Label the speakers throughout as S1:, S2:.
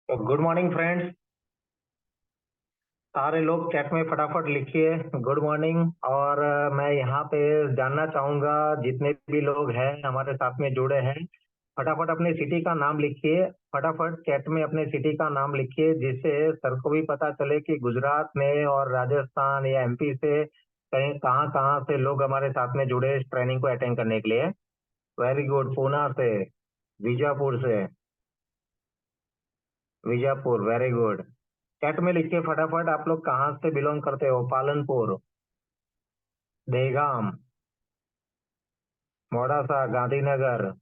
S1: तो good morning friends. सारे लोग चैट में फटाफट लिखिए गुड मॉर्निंग। और मैं यहाँ पे जानना चाहूंगा जितने भी लोग हैं हमारे साथ में जुड़े हैं, फटाफट अपने सिटी का नाम लिखिए। फटाफट चैट में अपने सिटी का नाम लिखिए जिससे सर को भी पता चले कि गुजरात में और राजस्थान या एमपी से कहीं कहाँ कहाँ से लोग हमारे साथ में जुड़े इस ट्रेनिंग को अटेंड करने के लिए। Very good. पूना से, बीजापुर से, बीजापुर, वेरी गुड। चैट में लिखिए फटाफट आप लोग कहाँ से बिलोंग करते हो। पालनपुर, देगाम, मोडासा, गांधीनगर,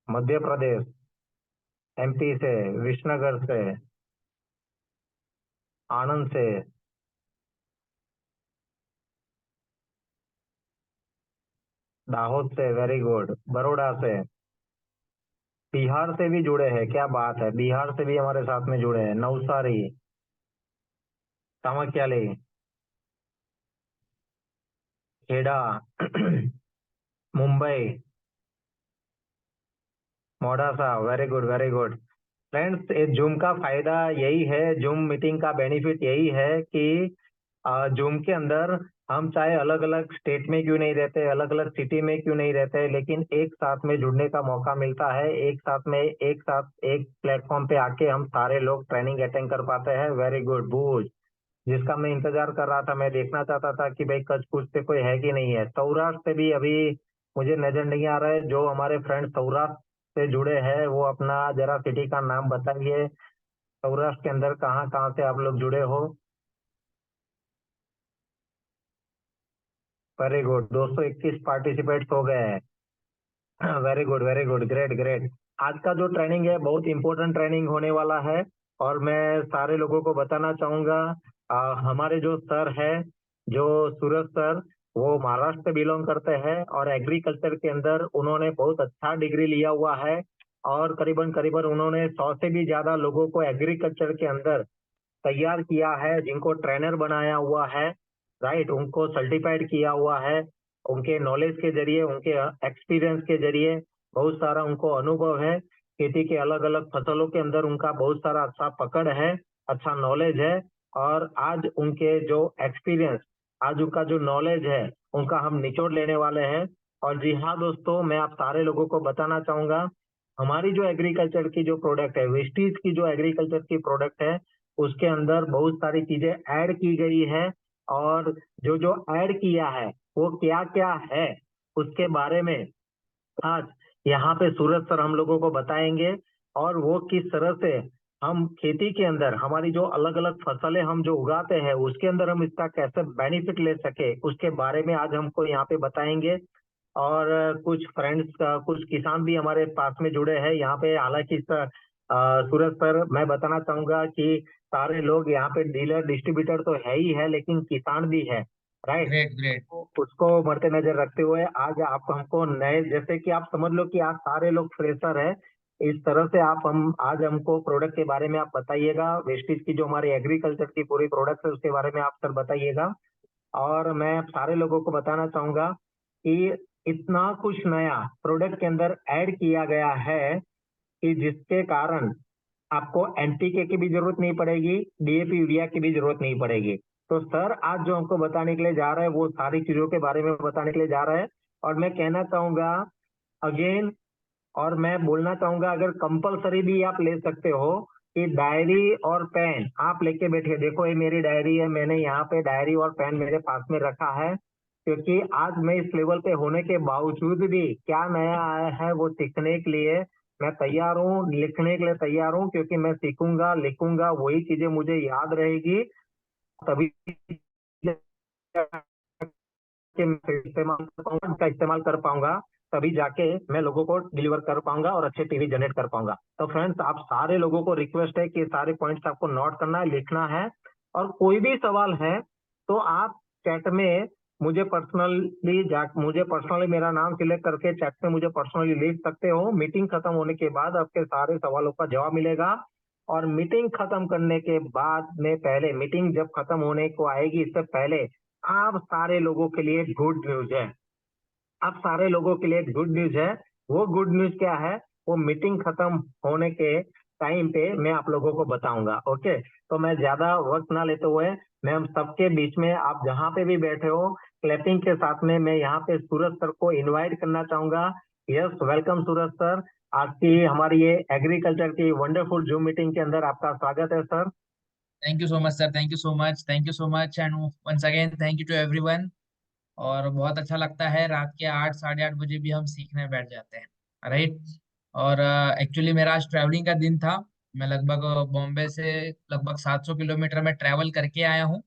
S1: मध्य प्रदेश, एमपी से, विश्वनगर से, आनंद से, दाहोद से, वेरी गुड। बड़ौदा से, बिहार से भी जुड़े हैं, क्या बात है, बिहार से भी हमारे साथ में जुड़े हैं। Navsari, Kamakhyali, Kheda, Mumbai, Modasa, very good very good. Friends, ये जूम का फायदा यही है, जूम मीटिंग का बेनिफिट यही है कि जूम के अंदर हम चाहे अलग अलग स्टेट में क्यों नहीं रहते, अलग अलग सिटी में क्यों नहीं रहते, लेकिन एक साथ में जुड़ने का मौका मिलता है। एक साथ एक प्लेटफॉर्म पे आके हम सारे लोग ट्रेनिंग अटेंड कर पाते हैं। Very good. भूज, जिसका मैं इंतजार कर रहा था, मैं देखना चाहता था कि भाई कच्छ कुछ से कोई है कि नहीं है। सौराष्ट्र से भी अभी मुझे नजर नहीं आ रहा है। जो हमारे फ्रेंड सौराष्ट्र से जुड़े हैं वो अपना जरा सिटी का नाम बताइए। सौराष्ट्र के अंदर कहाँ कहाँ से आप लोग जुड़े हो। Very good. 221 पार्टिसिपेट्स हो गए हैं। Very good very good, great great. आज का जो ट्रेनिंग है बहुत इंपॉर्टेंट ट्रेनिंग होने वाला है। और मैं सारे लोगों को बताना चाहूंगा, हमारे जो सर है, जो सूरज सर, वो महाराष्ट्र से बिलोंग करते हैं और एग्रीकल्चर के अंदर उन्होंने बहुत अच्छा डिग्री लिया हुआ है। और करीबन करीबन उन्होंने 100 से भी ज्यादा लोगों को एग्रीकल्चर के अंदर तैयार किया है, जिनको ट्रेनर बनाया हुआ है, राइट, उनको सर्टिफाइड किया हुआ है। उनके नॉलेज के जरिए, उनके एक्सपीरियंस के जरिए बहुत सारा उनको अनुभव है। खेती के अलग अलग फसलों के अंदर उनका बहुत सारा अच्छा पकड़ है, अच्छा नॉलेज है। और आज उनके जो एक्सपीरियंस, आज उनका जो नॉलेज है, उनका हम निचोड़ लेने वाले हैं। और जी हाँ दोस्तों, मैं आप सारे लोगों को बताना चाहूंगा, हमारी जो एग्रीकल्चर की जो प्रोडक्ट है, वेस्टीज की जो एग्रीकल्चर की प्रोडक्ट है, उसके अंदर बहुत सारी चीजें ऐड की गई है। और जो जो ऐड किया है वो क्या क्या है, उसके बारे में आज यहाँ पे सूरज सर हम लोगों को बताएंगे। और वो किस तरह से हम खेती के अंदर हमारी जो अलग अलग फसलें हम जो उगाते हैं उसके अंदर हम इसका कैसे बेनिफिट ले सके, उसके बारे में आज हमको यहाँ पे बताएंगे। और कुछ फ्रेंड्स, कुछ किसान भी हमारे पास में जुड़े हैं यहाँ पे। हालांकि सूरज सर, मैं बताना चाहूंगा कि सारे लोग यहाँ पे डीलर डिस्ट्रीब्यूटर तो है ही है, लेकिन किसान भी है, राइट।
S2: Great great.
S1: उसको मद्दे नजर रखते हुए आज आप हमको नए, जैसे कि आप समझ लो कि आज सारे लोग फ्रेशर है, इस तरह से आप हम आज हमको प्रोडक्ट के बारे में आप बताइएगा। वेस्टेज की जो हमारी एग्रीकल्चर की पूरी प्रोडक्ट है उसके बारे में आप सर बताइएगा। और मैं सारे लोगों को बताना चाहूंगा कि इतना कुछ नया प्रोडक्ट के अंदर ऐड किया गया है कि जिसके कारण आपको एनपीके की भी जरूरत नहीं पड़ेगी, डीएपी यूरिया की भी जरूरत नहीं पड़ेगी। तो सर आज जो हमको बताने के लिए जा रहा है वो सारी चीजों के बारे में बताने के लिए जा रहा है। और मैं कहना चाहूंगा अगेन, और मैं बोलना चाहूंगा, अगर कंपलसरी भी आप ले सकते हो कि डायरी और पेन आप लेके बैठिए। देखो ये मेरी डायरी है, मैंने यहाँ पे डायरी और पेन मेरे पास में रखा है, क्योंकि आज मैं इस लेवल पे होने के बावजूद भी क्या नया आया है वो सीखने के लिए मैं तैयार हूँ, लिखने के लिए तैयार हूँ, क्योंकि मैं सीखूंगा लिखूंगा वही चीजें मुझे याद रहेगी, तभी कि मैं इस्तेमाल कर पाऊंगा, इसका इस्तेमाल कर पाऊंगा, तभी जाके मैं लोगों को डिलीवर कर पाऊंगा और अच्छे टीवी जनरेट कर पाऊंगा। तो फ्रेंड्स, आप सारे लोगों को रिक्वेस्ट है कि सारे पॉइंट्स आपको नोट करना है, लिखना है। और कोई भी सवाल है तो आप चैट में मुझे पर्सनली मेरा नाम सिलेक्ट करके चैट में मुझे पर्सनली लिख सकते हो। मीटिंग खत्म होने के बाद आपके सारे सवालों का जवाब मिलेगा। और मीटिंग खत्म करने के बाद में, पहले मीटिंग जब खत्म होने को आएगी इससे पहले आप सारे लोगों के लिए गुड न्यूज है। अब सारे लोगों के लिए गुड न्यूज है। वो गुड न्यूज क्या है? वो मीटिंग खत्म होने के टाइम पे मैं आप लोगों को बताऊंगा। ओके, तो मैं ज्यादा वक्त ना लेते हुए मैं हम सबके बीच में, आप जहाँ पे भी बैठे हो, क्लैपिंग के साथ में मैं यहाँ पे सूरज सर को इनवाइट करना चाहूंगा। यस, वेलकम सूरज सर। आज की हमारी ये एग्रीकल्चर की वंडरफुल जूम मीटिंग के अंदर आपका स्वागत है sir.
S2: Thank you so much sir, thank you so much, thank you so much and once again thank you to everyone. और बहुत अच्छा लगता है रात के 8 साढ़े 8 बजे भी हम सीखने बैठ जाते हैं, राइट। और एक्चुअली मेरा आज ट्रैवलिंग का दिन था। मैं लगभग बॉम्बे से लगभग 700 किलोमीटर में ट्रैवल करके आया हूँ।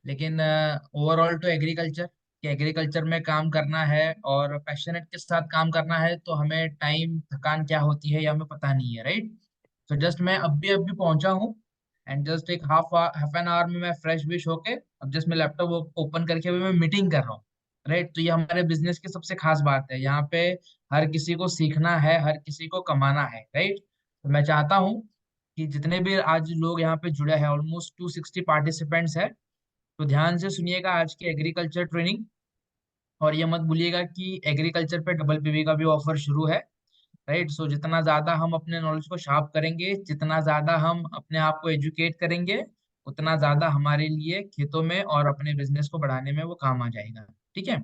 S2: लेकिन ओवरऑल टू एग्रीकल्चर, कि एग्रीकल्चर में काम करना है और पैशनेट के साथ काम करना है तो हमें टाइम थकान क्या होती है ये हमें पता नहीं है, राइट। तो जस्ट मैं अभी अभी पहुंचा हूँ एंड जस्ट एक हाफ एन आवर में मैं फ्रेश विश होके अब जस्ट मैं लैपटॉप ओपन करके अभी मैं मीटिंग कर रहा हूँ, राइट। तो ये हमारे बिजनेस की सबसे खास बात है, यहाँ पे हर किसी को सीखना है, हर किसी को कमाना है, राइट। तो मैं चाहता हूँ कि जितने भी आज लोग यहाँ पे जुड़े हैं, ऑलमोस्ट 260 पार्टिसिपेंट्स है, तो ध्यान से सुनिएगा आज की एग्रीकल्चर ट्रेनिंग। और ये मत भूलिएगा कि एग्रीकल्चर पे डबल पीवी का भी ऑफर शुरू है, राइट। सो जितना ज्यादा हम अपने नॉलेज को शार्प करेंगे, जितना ज्यादा हम अपने आप को एजुकेट करेंगे, उतना ज्यादा हमारे लिए खेतों में और अपने बिजनेस को बढ़ाने में वो काम आ जाएगा, ठीक है।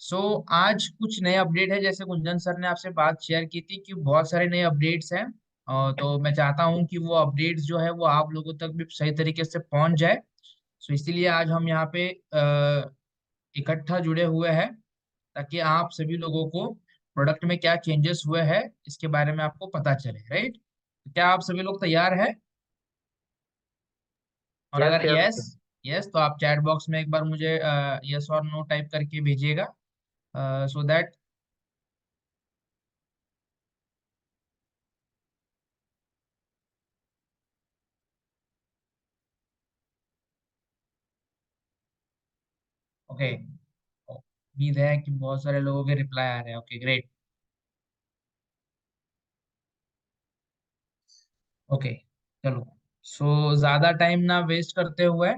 S2: सो आज कुछ नए अपडेट है, जैसे गुंजन सर ने आपसे बात शेयर की थी कि बहुत सारे नए अपडेट्स हैं। तो मैं चाहता हूँ कि वो अपडेट्स जो है वो आप लोगों तक भी सही तरीके से पहुंच जाए। सो इसीलिए आज हम यहाँ पे इकट्ठा जुड़े हुए हैं, ताकि आप सभी लोगों को प्रोडक्ट में क्या चेंजेस हुए हैं इसके बारे में आपको पता चले, राइट। क्या आप सभी लोग तैयार हैं? और
S1: यस
S2: अगर
S1: यस।
S2: यस, यस तो आप चैट बॉक्स में एक बार मुझे यस और नो टाइप करके भेजिएगा, सो दैट। ओके, उम्मीद है कि बहुत सारे लोगों के रिप्लाई आ रहे हैं। Okay great. ओके चलो, सो ज्यादा टाइम ना वेस्ट करते हुए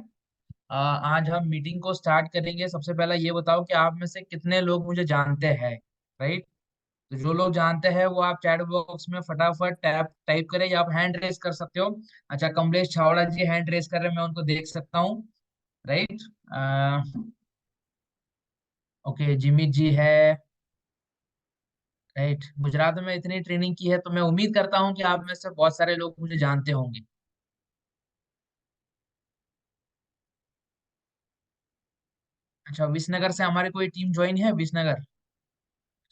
S2: आज हम मीटिंग को स्टार्ट करेंगे। सबसे पहला ये बताओ कि आप में से कितने लोग मुझे जानते हैं, राइट। तो जो लोग जानते हैं वो आप चैट बॉक्स में फटाफट टैप टाइप करें, या आप हैंड रेस कर सकते हो। अच्छा, कमलेश छावड़ा जी हैंड रेस कर रहे हैं, मैं उनको देख सकता हूँ, राइट। ओके, जिमी जी है, राइट। गुजरात में इतनी ट्रेनिंग की है तो मैं उम्मीद करता हूँ कि आप में से बहुत सारे लोग मुझे जानते होंगे। अच्छा, विसनगर से हमारी कोई टीम ज्वाइन है, विसनगर।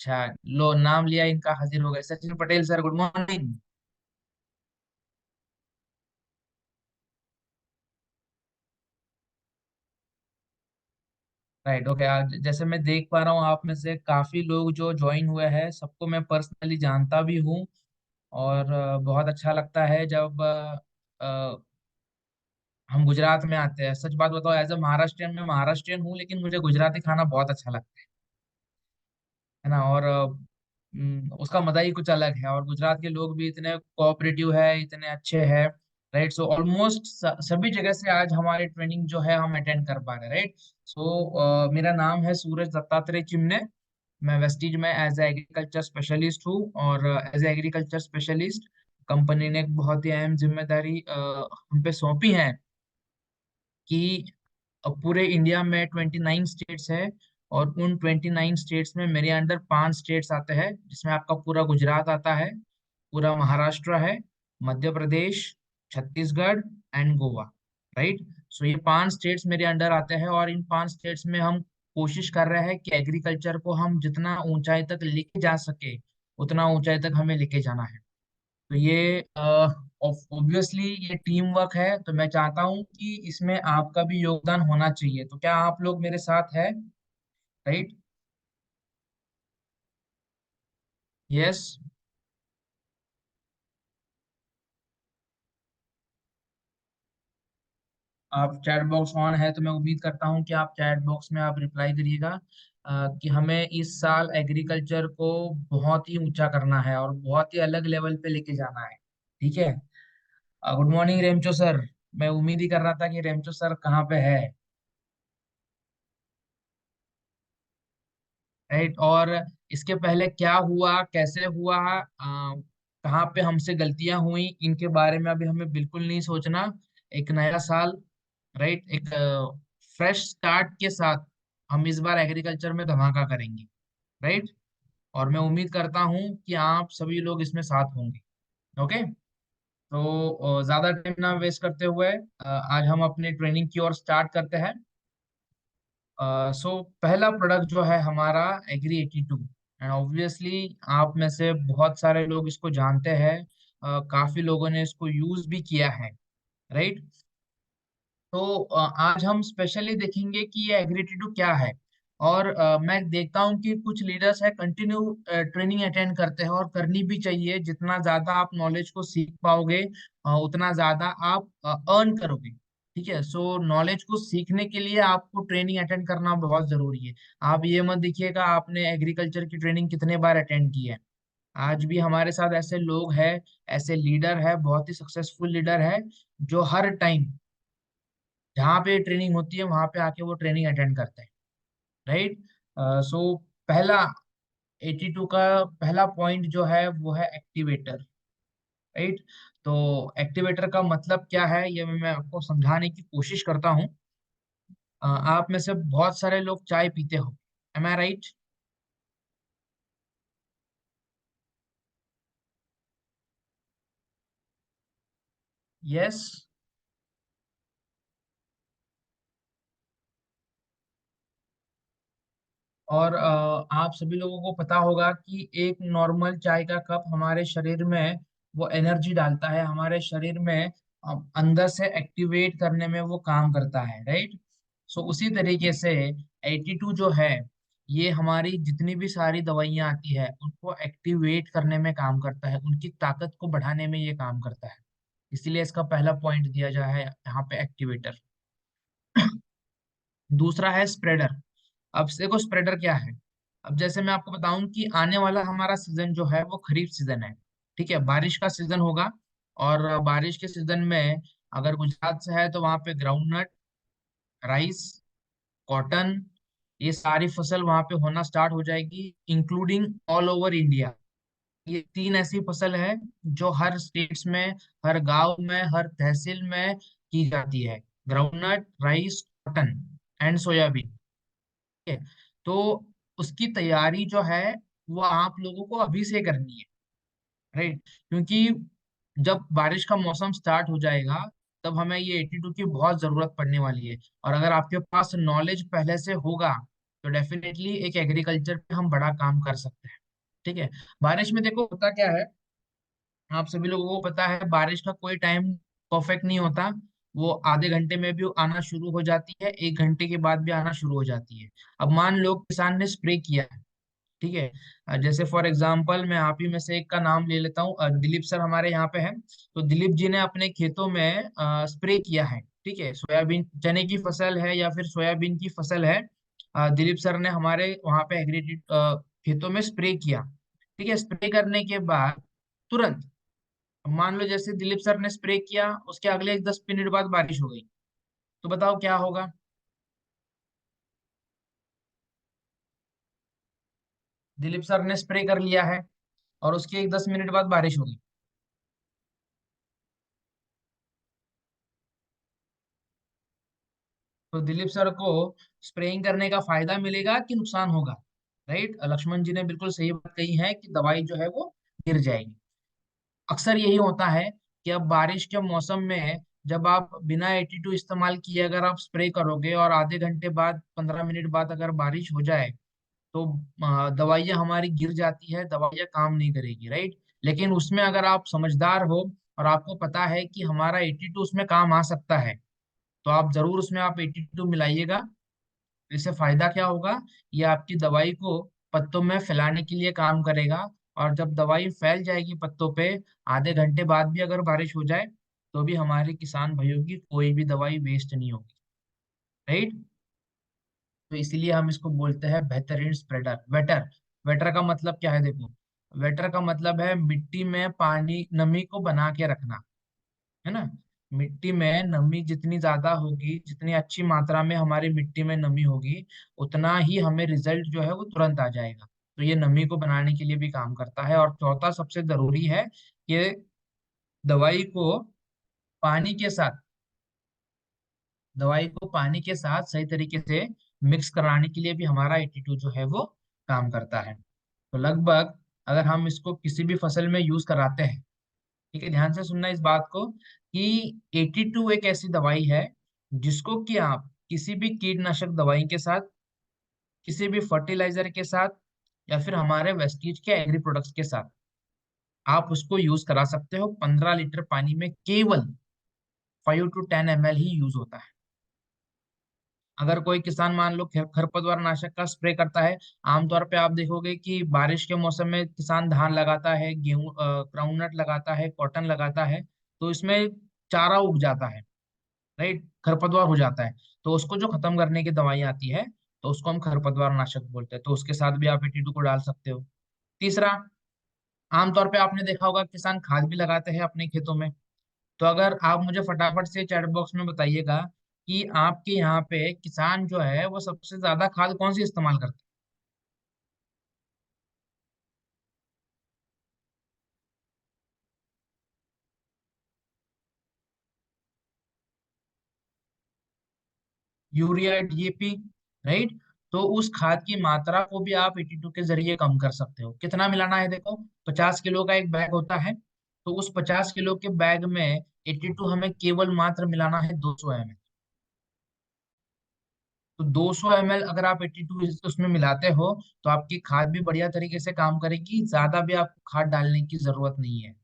S2: अच्छा, लो नाम लिया इनका, हाजिर हो गए। Sachin Patel sir, good morning. Right, okay. आज जैसे मैं देख पा रहा हूँ आप में से काफी लोग जो ज्वाइन हुए हैं सबको मैं पर्सनली जानता भी हूँ। और बहुत अच्छा लगता है जब हम गुजरात में आते हैं। सच बात बताओ, एज अ महाराष्ट्रियन, मैं महाराष्ट्रियन हूँ लेकिन मुझे गुजराती खाना बहुत अच्छा लगता है ना। और उसका मजा ही कुछ अलग है। और गुजरात के लोग भी इतने कोऑपरेटिव है, इतने अच्छे हैं, राइट। सो ऑलमोस्ट सभी जगह से आज हमारी ट्रेनिंग जो है हम अटेंड कर पा रहे हैं, राइट। सो मेरा नाम है सूरज दत्तात्रेय चिमने। मैं वेस्टीज में एज एग्रीकल्चर स्पेशलिस्ट हूँ। और एज एग्रीकल्चर स्पेशलिस्ट कंपनी ने एक बहुत ही अहम जिम्मेदारी हम पे सौंपी है कि अब पूरे इंडिया में 29 स्टेट्स है। और उन 29 स्टेट्स में मेरे अंडर 5 स्टेट्स आते हैं, जिसमें आपका पूरा गुजरात आता है, पूरा महाराष्ट्र है, मध्य प्रदेश, छत्तीसगढ़ एंड गोवा, राइट। सो ये 5 स्टेट्स मेरे अंडर आते हैं। और इन 5 स्टेट्स में हम कोशिश कर रहे हैं कि एग्रीकल्चर को हम जितना ऊंचाई तक लेके जा सके उतना ऊंचाई तक हमें लेके जाना है। तो ये ऑब्वियसली ये टीम वर्क है, तो मैं चाहता हूँ कि इसमें आपका भी योगदान होना चाहिए। तो क्या आप लोग मेरे साथ है, राइट? यस। आप चैट बॉक्स ऑन है तो मैं उम्मीद करता हूँ कि आप चैट बॉक्स में आप रिप्लाई करिएगा कि हमें इस साल एग्रीकल्चर को बहुत ही ऊंचा करना है और बहुत ही अलग लेवल पे लेके जाना है, ठीक है। गुड मॉर्निंग रेमचो सर। मैं उम्मीद ही कर रहा था कि रेमचो सर कहाँ पे है, राइट। और इसके पहले क्या हुआ, कैसे हुआ, कहाँ पे हमसे गलतियां हुई इनके बारे में अभी हमें बिल्कुल नहीं सोचना। एक नया साल, राइट, एक फ्रेश स्टार्ट के साथ हम इस बार एग्रीकल्चर में धमाका करेंगे, राइट। और मैं उम्मीद करता हूँ कि आप सभी लोग इसमें साथ होंगे। ओके, तो ज्यादा टाइम ना वेस्ट करते हुए आज हम अपनी ट्रेनिंग की ओर स्टार्ट करते हैं। सो पहला प्रोडक्ट जो है हमारा एग्री 82, एंड ऑब्वियसली आप में से बहुत सारे लोग इसको जानते हैं। काफी लोगों ने इसको यूज भी किया है, राइट। तो आज हम स्पेशली देखेंगे कि ये एग्रीटी क्या है। और मैं देखता हूँ कि कुछ लीडर्स है कंटिन्यू ट्रेनिंग अटेंड करते हैं, और करनी भी चाहिए। जितना ज्यादा आप नॉलेज को सीख पाओगे उतना ज्यादा आप अर्न करोगे। ठीक है, सो नॉलेज को सीखने के लिए आपको ट्रेनिंग अटेंड करना बहुत जरूरी है। आप ये मत देखिएगा आपने एग्रीकल्चर की ट्रेनिंग कितने बार अटेंड की है। आज भी हमारे साथ ऐसे लोग हैं, ऐसे लीडर है, बहुत ही सक्सेसफुल लीडर है, जो हर टाइम जहाँ पे ट्रेनिंग होती है वहां पे आके वो ट्रेनिंग अटेंड करते हैं, राइट। सो पहला 82 का पहला पॉइंट जो है वो है एक्टिवेटर, राइट। तो एक्टिवेटर का मतलब क्या है ये मैं आपको समझाने की कोशिश करता हूँ। आप में से बहुत सारे लोग चाय पीते हो, एम आई राइट? यस। और आप सभी लोगों को पता होगा कि एक नॉर्मल चाय का कप हमारे शरीर में वो एनर्जी डालता है, हमारे शरीर में अंदर से एक्टिवेट करने में वो काम करता है, राइट। सो उसी तरीके से 82 जो है ये हमारी जितनी भी सारी दवाइयां आती है उनको एक्टिवेट करने में काम करता है, उनकी ताकत को बढ़ाने में ये काम करता है। इसीलिए इसका पहला पॉइंट दिया जा है यहाँ पे एक्टिवेटर। दूसरा है स्प्रेडर। अब देखो स्प्रेडर क्या है। अब जैसे मैं आपको बताऊं कि आने वाला हमारा सीजन जो है वो खरीफ सीजन है, ठीक है, बारिश का सीजन होगा। और बारिश के सीजन में अगर गुजरात से है तो वहां पे ग्राउंडनट, राइस, कॉटन, ये सारी फसल वहां पे होना स्टार्ट हो जाएगी, इंक्लूडिंग ऑल ओवर इंडिया। ये तीन ऐसी फसल है जो हर स्टेट्स में, हर गांव में, हर तहसील में की जाती है। Groundnut, rice, cotton and soybean. है। तो उसकी तैयारी जो है वो आप लोगों को अभी से करनी है, राइट। क्योंकि जब बारिश का मौसम स्टार्ट हो जाएगा तब हमें ये 82 की बहुत जरूरत पड़ने वाली है। और अगर आपके पास नॉलेज पहले से होगा तो डेफिनेटली एक एग्रीकल्चर पे हम बड़ा काम कर सकते हैं, ठीक है। बारिश में देखो होता क्या है, आप सभी लोगों को पता है बारिश का कोई टाइम परफेक्ट नहीं होता। वो आधे घंटे में भी आना शुरू हो जाती है, 1 घंटे के बाद भी आना शुरू हो जाती है। अब मान लो किसान ने स्प्रे किया है, ठीक है। जैसे फॉर एग्जांपल मैं आप ही में से एक का नाम ले लेता हूँ, दिलीप सर हमारे यहाँ पे है। तो दिलीप जी ने अपने खेतों में स्प्रे किया है, ठीक है, सोयाबीन, चने की फसल है या फिर सोयाबीन की फसल है। दिलीप सर ने हमारे वहाँ पे एग्रीटेड खेतों में स्प्रे किया, ठीक है। स्प्रे करने के बाद तुरंत, मान लो जैसे दिलीप सर ने स्प्रे किया उसके अगले 10 मिनट बाद बारिश हो गई, तो बताओ क्या होगा। दिलीप सर ने स्प्रे कर लिया है और उसके एक 10 मिनट बाद बारिश हो गई, तो दिलीप सर को स्प्रेइंग करने का फायदा मिलेगा कि नुकसान होगा, राइट। लक्ष्मण जी ने बिल्कुल सही बात कही है कि दवाई जो है वो गिर जाएगी। अक्सर यही होता है कि अब बारिश के मौसम में जब आप बिना 82 इस्तेमाल किए अगर आप स्प्रे करोगे और आधे घंटे बाद, 15 मिनट बाद अगर बारिश हो जाए तो दवाइयाँ हमारी गिर जाती है, दवाइयाँ काम नहीं करेगी, राइट। लेकिन उसमें अगर आप समझदार हो और आपको पता है कि हमारा 82 उसमें काम आ सकता है, तो आप जरूर उसमें आप 82 मिलाइएगा। इससे फायदा क्या होगा, ये आपकी दवाई को पत्तों में फैलाने के लिए काम करेगा। और जब दवाई फैल जाएगी पत्तों पे, आधे घंटे बाद भी अगर बारिश हो जाए तो भी हमारे किसान भाइयों की कोई भी दवाई वेस्ट नहीं होगी, राइट। तो इसीलिए हम इसको बोलते हैं बेहतरीन स्प्रेडर, वेटर। वेटर का मतलब क्या है देखो, वेटर का मतलब है मिट्टी में पानी, नमी को बना के रखना, है ना। मिट्टी में नमी जितनी ज्यादा होगी, जितनी अच्छी मात्रा में हमारी मिट्टी में नमी होगी, उतना ही हमें रिजल्ट जो है वो तुरंत आ जाएगा। तो ये नमी को बनाने के लिए भी काम करता है। और चौथा सबसे जरूरी है कि दवाई को पानी के साथ दवाई को पानी के साथ सही तरीके से मिक्स कराने के लिए भी हमारा 82 जो है वो काम करता है। तो लगभग अगर हम इसको किसी भी फसल में यूज कराते हैं, ठीक है, ध्यान से सुनना इस बात को, कि 82 एक ऐसी दवाई है जिसको कि आप किसी भी कीटनाशक दवाई के साथ, किसी भी फर्टिलाइजर के साथ, या फिर हमारे वेस्टीज के एग्री प्रोडक्ट्स के साथ आप उसको यूज करा सकते हो। 15 लीटर पानी में केवल 5 to 10 ml ही यूज होता है। अगर कोई किसान मान लो खरपतवार नाशक का स्प्रे करता है, आमतौर पे आप देखोगे कि बारिश के मौसम में किसान धान लगाता है, गेहूं ग्राउंडनट लगाता है, कॉटन लगाता है, तो इसमें चारा उग जाता है, राइट, खरपतवार हो जाता है। तो उसको जो खत्म करने की दवाई आती है, तो उसको हम खरपतवार नाशक बोलते हैं, तो उसके साथ भी आप 82 को डाल सकते हो। तीसरा, आमतौर पे आपने देखा होगा किसान खाद भी लगाते हैं अपने खेतों में। तो अगर आप मुझे फटाफट से चैट बॉक्स में बताइएगा कि आपके यहाँ पे किसान जो है वो सबसे ज्यादा खाद कौन सी इस्तेमाल करते हैं? Urea, DAP, right. तो उस खाद की मात्रा को भी आप 82 के जरिए कम कर सकते हो। कितना मिलाना है देखो, 50 किलो का एक बैग होता है, तो उस 50 किलो के बैग में 82 हमें केवल मात्र मिलाना है 200 ml। तो 200 ml अगर आप 82 उसमें मिलाते हो, तो आपकी खाद भी बढ़िया तरीके से काम करेगी, ज्यादा भी आपको खाद डालने की जरूरत नहीं है।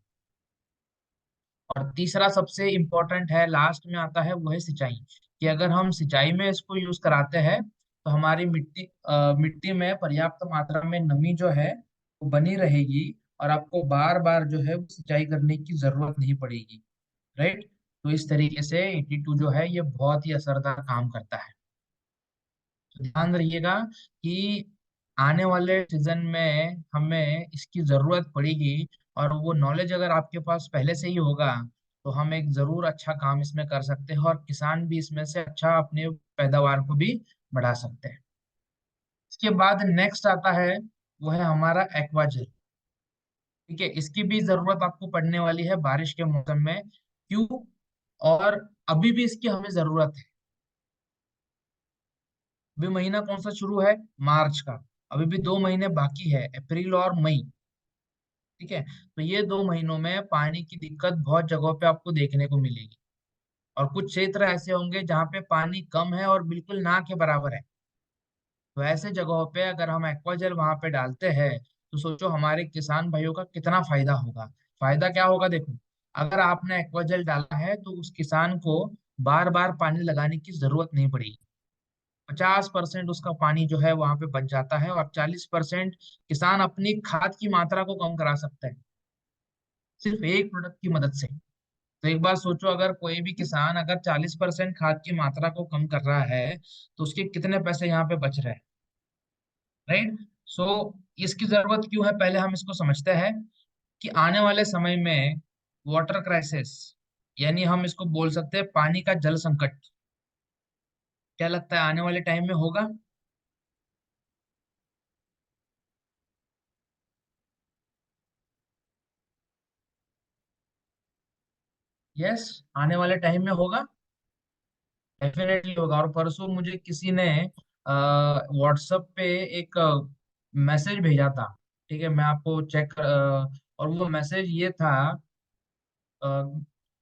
S2: और तीसरा सबसे इम्पोर्टेंट है, लास्ट में आता है, वो है सिंचाई। कि अगर हम सिंचाई में इसको यूज कराते हैं तो हमारी मिट्टी में पर्याप्त मात्रा में नमी जो है वो बनी रहेगी, और आपको बार बार जो है वो सिंचाई करने की जरूरत नहीं पड़ेगी, राइट। तो इस तरीके से 82 जो है ये बहुत ही असरदार काम करता है। तो ध्यान रखिएगा कि आने वाले सीजन में हमें इसकी जरूरत पड़ेगी, और वो नॉलेज अगर आपके पास पहले से ही होगा तो हम एक जरूर अच्छा काम इसमें कर सकते हैं, और किसान भी इसमें से अच्छा अपने पैदावार को भी बढ़ा सकते हैं। इसके बाद नेक्स्ट आता है, वो है हमारा एक्वाजेल। ठीक है, इसकी भी जरूरत आपको पड़ने वाली है बारिश के मौसम में। क्यों? और अभी भी इसकी हमें जरूरत है। अभी महीना कौन सा शुरू है? मार्च का। अभी भी 2 महीने बाकी है, अप्रैल और मई। ठीक है, तो ये 2 महीनों में पानी की दिक्कत बहुत जगहों पे आपको देखने को मिलेगी, और कुछ क्षेत्र ऐसे होंगे जहाँ पे पानी कम है और बिल्कुल ना के बराबर है। तो ऐसे जगहों पे अगर हम एक्वाजल वहां पे डालते हैं, तो सोचो हमारे किसान भाइयों का कितना फायदा होगा। फायदा क्या होगा देखो, अगर आपने एक्वाजल डाला है तो उस किसान को बार बार पानी लगाने की जरूरत नहीं पड़ेगी। 50% उसका पानी जो है वहां पे बच जाता है, और 40% किसान अपनी खाद की मात्रा को कम करा सकता है, सिर्फ एक प्रोडक्ट की मदद से। तो एक बार सोचो, अगर कोई भी किसान अगर 40% खाद की मात्रा को कम कर रहा है, तो उसके कितने पैसे यहाँ पे बच रहे हैं, राइट। सो इसकी जरूरत क्यों है, पहले हम इसको समझते हैं। कि आने वाले समय में वाटर क्राइसिस, यानी हम इसको बोल सकते हैं पानी का जल संकट, क्या लगता है आने वाले टाइम में होगा? यस, आने वाले टाइम में होगा, डेफिनेटली होगा। और परसों मुझे किसी ने व्हाट्सएप पे एक मैसेज भेजा था, ठीक है, मैं आपको और वो मैसेज ये था, अ,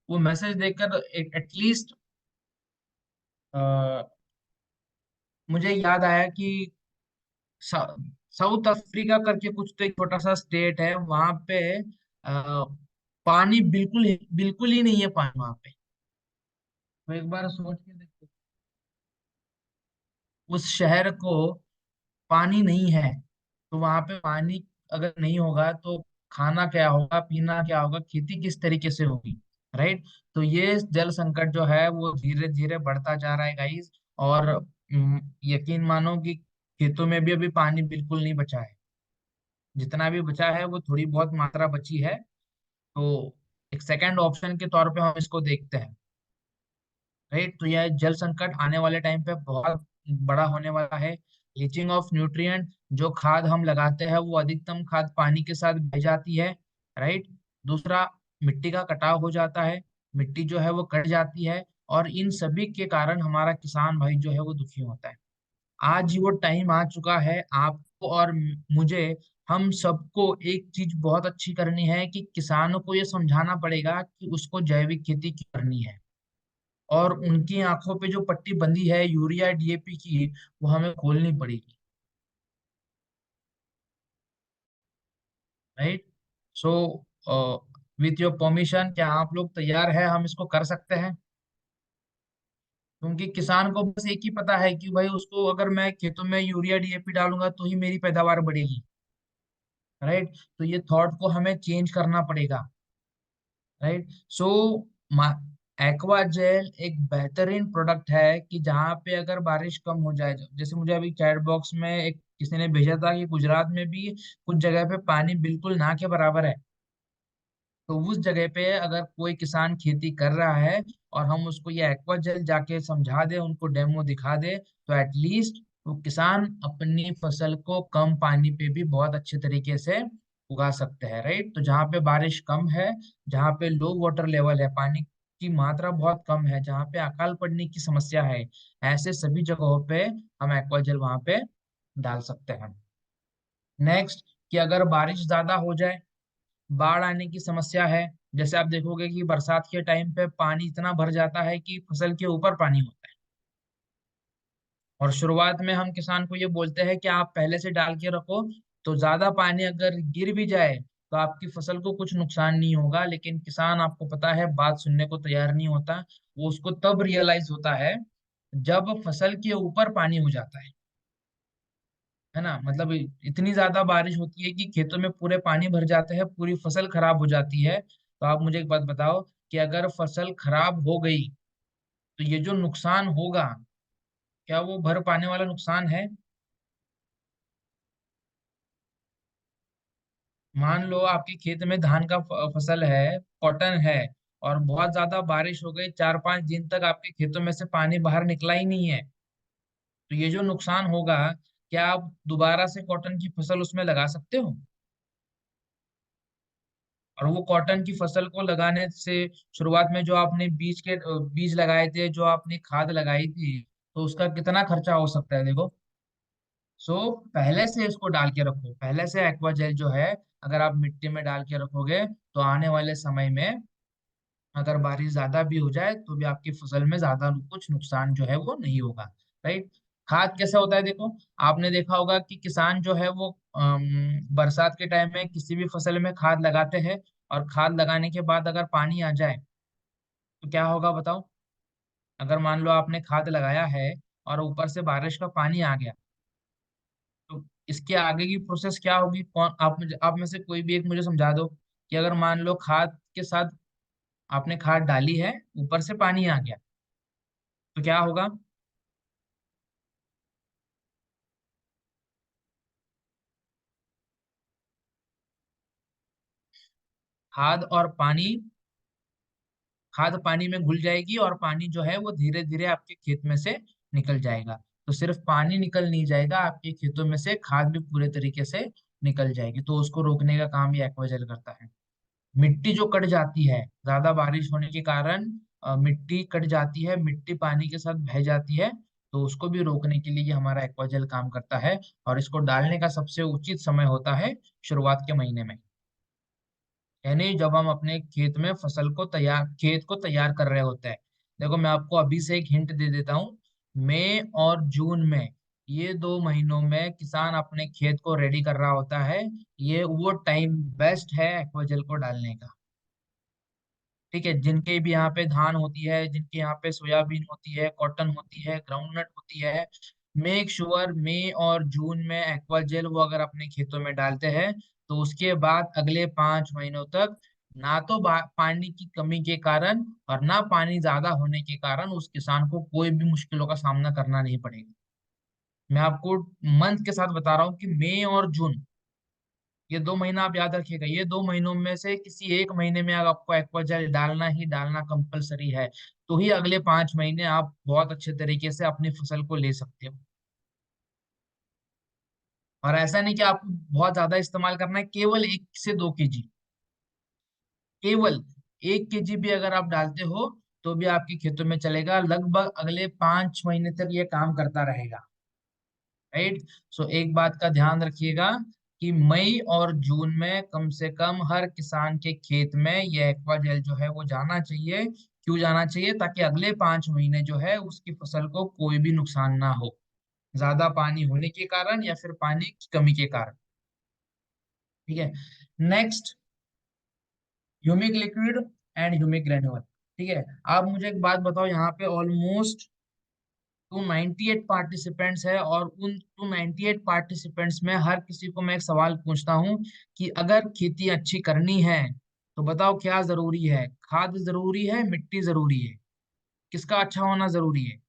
S2: वो मैसेज देखकर एटलीस्ट मुझे याद आया कि साउथ अफ्रीका करके कुछ तो एक छोटा सा स्टेट है वहां पे, पानी बिल्कुल ही नहीं है पानी वहां पे। तो एक बार सोच के देखो, उस शहर को पानी नहीं है, तो वहां पे पानी अगर नहीं होगा तो खाना क्या होगा, पीना क्या होगा, खेती किस तरीके से होगी, राइट। तो ये जल संकट जो है वो धीरे धीरे बढ़ता जा रहा है गाइस। और यकीन मानो कि खेतों में भी अभी पानी बिल्कुल नहीं बचा है, जितना भी बचा है वो थोड़ी बहुत मात्रा बची है। तो एक सेकंड ऑप्शन के तौर पे हम इसको देखते हैं, राइट। तो यह जल संकट आने वाले टाइम पे बहुत बड़ा होने वाला है। लीचिंग ऑफ न्यूट्रिएंट, जो खाद हम लगाते हैं वो अधिकतम खाद पानी के साथ बह जाती है, राइट। दूसरा, मिट्टी का कटाव हो जाता है, मिट्टी जो है वो कट जाती है, और इन सभी के कारण हमारा किसान भाई जो है वो दुखी होता है। आज वो टाइम आ चुका है, आपको और मुझे, हम सबको एक चीज बहुत अच्छी करनी है कि किसानों को ये समझाना पड़ेगा कि उसको जैविक खेती क्यों करनी है, और उनकी आंखों पे जो पट्टी बंधी है यूरिया डीएपी की, वो हमें खोलनी पड़ेगी। Right. So with your permission, क्या आप लोग तैयार है, हम इसको कर सकते हैं? क्योंकि किसान को बस एक ही पता है कि भाई उसको अगर मैं खेतों में यूरिया डीएपी डालूंगा तो ही मेरी पैदावार बढ़ेगी। राइट। तो ये थॉट को हमें चेंज करना पड़ेगा। राइट। सो एक्वा जेल एक बेहतरीन प्रोडक्ट है कि जहाँ पे अगर बारिश कम हो जाए, जैसे मुझे अभी चैट बॉक्स में एक किसी ने भेजा था कि गुजरात में भी कुछ जगह पे पानी बिल्कुल ना के बराबर है। तो उस जगह पे अगर कोई किसान खेती कर रहा है और हम उसको ये एक्वा जेल जाके समझा दे, उनको डेमो दिखा दे, तो एटलीस्ट वो किसान अपनी फसल को कम पानी पे भी बहुत अच्छे तरीके से उगा सकते हैं। राइट। तो जहाँ पे बारिश कम है, जहाँ पे लो वाटर लेवल है, पानी की मात्रा बहुत कम है, जहाँ पे अकाल पड़ने की समस्या है, ऐसे सभी जगहों पे हम एक्वा जेल वहां पे डाल सकते हैं। नेक्स्ट, कि अगर बारिश ज्यादा हो जाए, बाढ़ आने की समस्या है, जैसे आप देखोगे कि बरसात के टाइम पे पानी इतना भर जाता है कि फसल के ऊपर पानी होता है, और शुरुआत में हम किसान को ये बोलते हैं कि आप पहले से डाल के रखो, तो ज्यादा पानी अगर गिर भी जाए तो आपकी फसल को कुछ नुकसान नहीं होगा। लेकिन किसान, आपको पता है, बात सुनने को तैयार नहीं होता। वो उसको तब रियलाइज होता है जब फसल के ऊपर पानी हो जाता है ना। मतलब इतनी ज्यादा बारिश होती है कि खेतों में पूरे पानी भर जाते हैं, पूरी फसल खराब हो जाती है। तो आप मुझे एक बात बताओ कि अगर फसल खराब हो गई तो ये जो नुकसान होगा, क्या वो भर पाने वाला नुकसान है? मान लो आपके खेत में धान का फसल है, कॉटन है, और बहुत ज्यादा बारिश हो गई, 4-5 दिन तक आपके खेतों में से पानी बाहर निकला ही नहीं है, तो ये जो नुकसान होगा, क्या आप दोबारा से कॉटन की फसल उसमें लगा सकते हो? और वो कॉटन की फसल को लगाने से, शुरुआत में जो आपने बीज लगाए थे, जो आपने खाद लगाई थी, तो उसका कितना खर्चा हो सकता है, देखो। सो पहले से इसको डाल के रखो, पहले से एक्वा जेल जो है, अगर आप मिट्टी में डाल के रखोगे, तो आने वाले समय में अगर बारिश ज्यादा भी हो जाए तो भी आपकी फसल में ज्यादा कुछ नुकसान जो है वो नहीं होगा। राइट। खाद कैसा होता है, देखो, आपने देखा होगा कि किसान जो है वो बरसात के टाइम में किसी भी फसल में खाद लगाते हैं, और खाद लगाने के बाद अगर पानी आ जाए तो क्या होगा बताओ? अगर मान लो आपने खाद लगाया है और ऊपर से बारिश का पानी आ गया, तो इसके आगे की प्रोसेस क्या होगी? कौन, आप में से कोई भी एक मुझे समझा दो कि अगर मान लो खाद के साथ आपने खाद डाली है, ऊपर से पानी आ गया, तो क्या होगा? खाद पानी में घुल जाएगी, और पानी जो है वो धीरे धीरे आपके खेत में से निकल जाएगा। तो सिर्फ पानी निकल नहीं जाएगा, आपके खेतों में से खाद भी पूरे तरीके से निकल जाएगी। तो उसको रोकने का काम ये एक्वाजेल करता है। मिट्टी जो कट जाती है ज्यादा बारिश होने के कारण, मिट्टी कट जाती है, मिट्टी पानी के साथ बह जाती है, तो उसको भी रोकने के लिए ये हमारा एक्वाजेल काम करता है। और इसको डालने का सबसे उचित समय होता है शुरुआत के महीने में, यानी जब हम अपने खेत को तैयार कर रहे होते हैं। देखो, मैं आपको अभी से एक हिंट दे देता हूँ। मई और जून में, ये 2 महीनों में किसान अपने खेत को रेडी कर रहा होता है। ये वो टाइम बेस्ट है एक्वाजेल को डालने का। ठीक है। जिनके भी यहाँ पे धान होती है, जिनके यहाँ पे सोयाबीन होती है, कॉटन होती है, ग्राउंडनट होती है, मेक श्योर मई और जून में एक्वा जेल वो अगर अपने खेतों में डालते हैं, तो उसके बाद अगले 5 महीनों तक ना तो पानी की कमी के कारण और ना पानी ज्यादा होने के कारण उस किसान को कोई भी मुश्किलों का सामना करना नहीं पड़ेगा। मैं आपको मंथ के साथ बता रहा हूँ कि मई और जून, ये 2 महीना आप याद रखिएगा, ये 2 महीनों में से किसी एक महीने में अगर आपको एक्वाजेल डालना ही डालना कंपलसरी है, तो ही अगले 5 महीने आप बहुत अच्छे तरीके से अपनी फसल को ले सकते हो। और ऐसा नहीं कि आपको बहुत ज्यादा इस्तेमाल करना है, केवल 1 से 2 केजी। केवल 1 kg भी अगर आप डालते हो तो भी आपके खेतों में चलेगा, लगभग अगले 5 महीने तक ये काम करता रहेगा। राइट। सो एक बात का ध्यान रखिएगा कि मई और जून में कम से कम हर किसान के खेत में यह एक्वा जेल जो है वो जाना चाहिए। क्यों जाना चाहिए? ताकि अगले 5 महीने जो है उसकी फसल को कोई भी नुकसान ना हो, ज्यादा पानी होने के कारण या फिर पानी की कमी के कारण। ठीक है। Next, humic liquid and humic granule. ठीक है। आप मुझे एक बात बताओ, यहाँ पे ऑलमोस्ट 298 पार्टिसिपेंट्स है, और उन 298 पार्टिसिपेंट्स में हर किसी को मैं एक सवाल पूछता हूँ कि अगर खेती अच्छी करनी है तो बताओ क्या जरूरी है? खाद जरूरी है, मिट्टी जरूरी है, किसका अच्छा होना जरूरी है?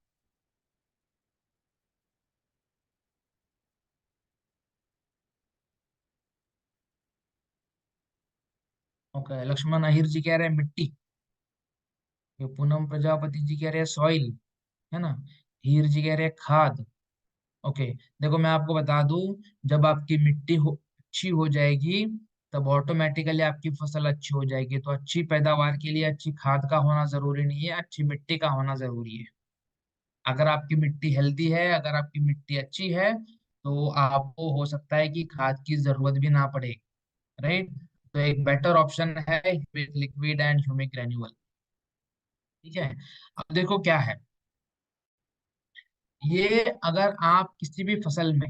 S2: ओके, लक्ष्मण अहिर जी कह रहे हैं मिट्टी। ये पूनम प्रजापति जी कह रहे हैं सॉइल, है ना। हीर जी कह रहे हैं खाद। ओके। देखो मैं आपको बता दूं, जब आपकी मिट्टी अच्छी हो जाएगी तब ऑटोमेटिकली आपकी फसल अच्छी हो जाएगी। तो अच्छी पैदावार के लिए अच्छी खाद का होना जरूरी नहीं है, अच्छी मिट्टी का होना जरूरी है। अगर आपकी मिट्टी हेल्दी है, अगर आपकी मिट्टी अच्छी है, तो आपको हो सकता है कि खाद की जरूरत भी ना पड़े। राइट। तो एक बेटर ऑप्शन है लिक्विड एंड ह्यूमिक ग्रेन्यूल। ठीक है। अब देखो क्या है, ये अगर आप किसी भी फसल में,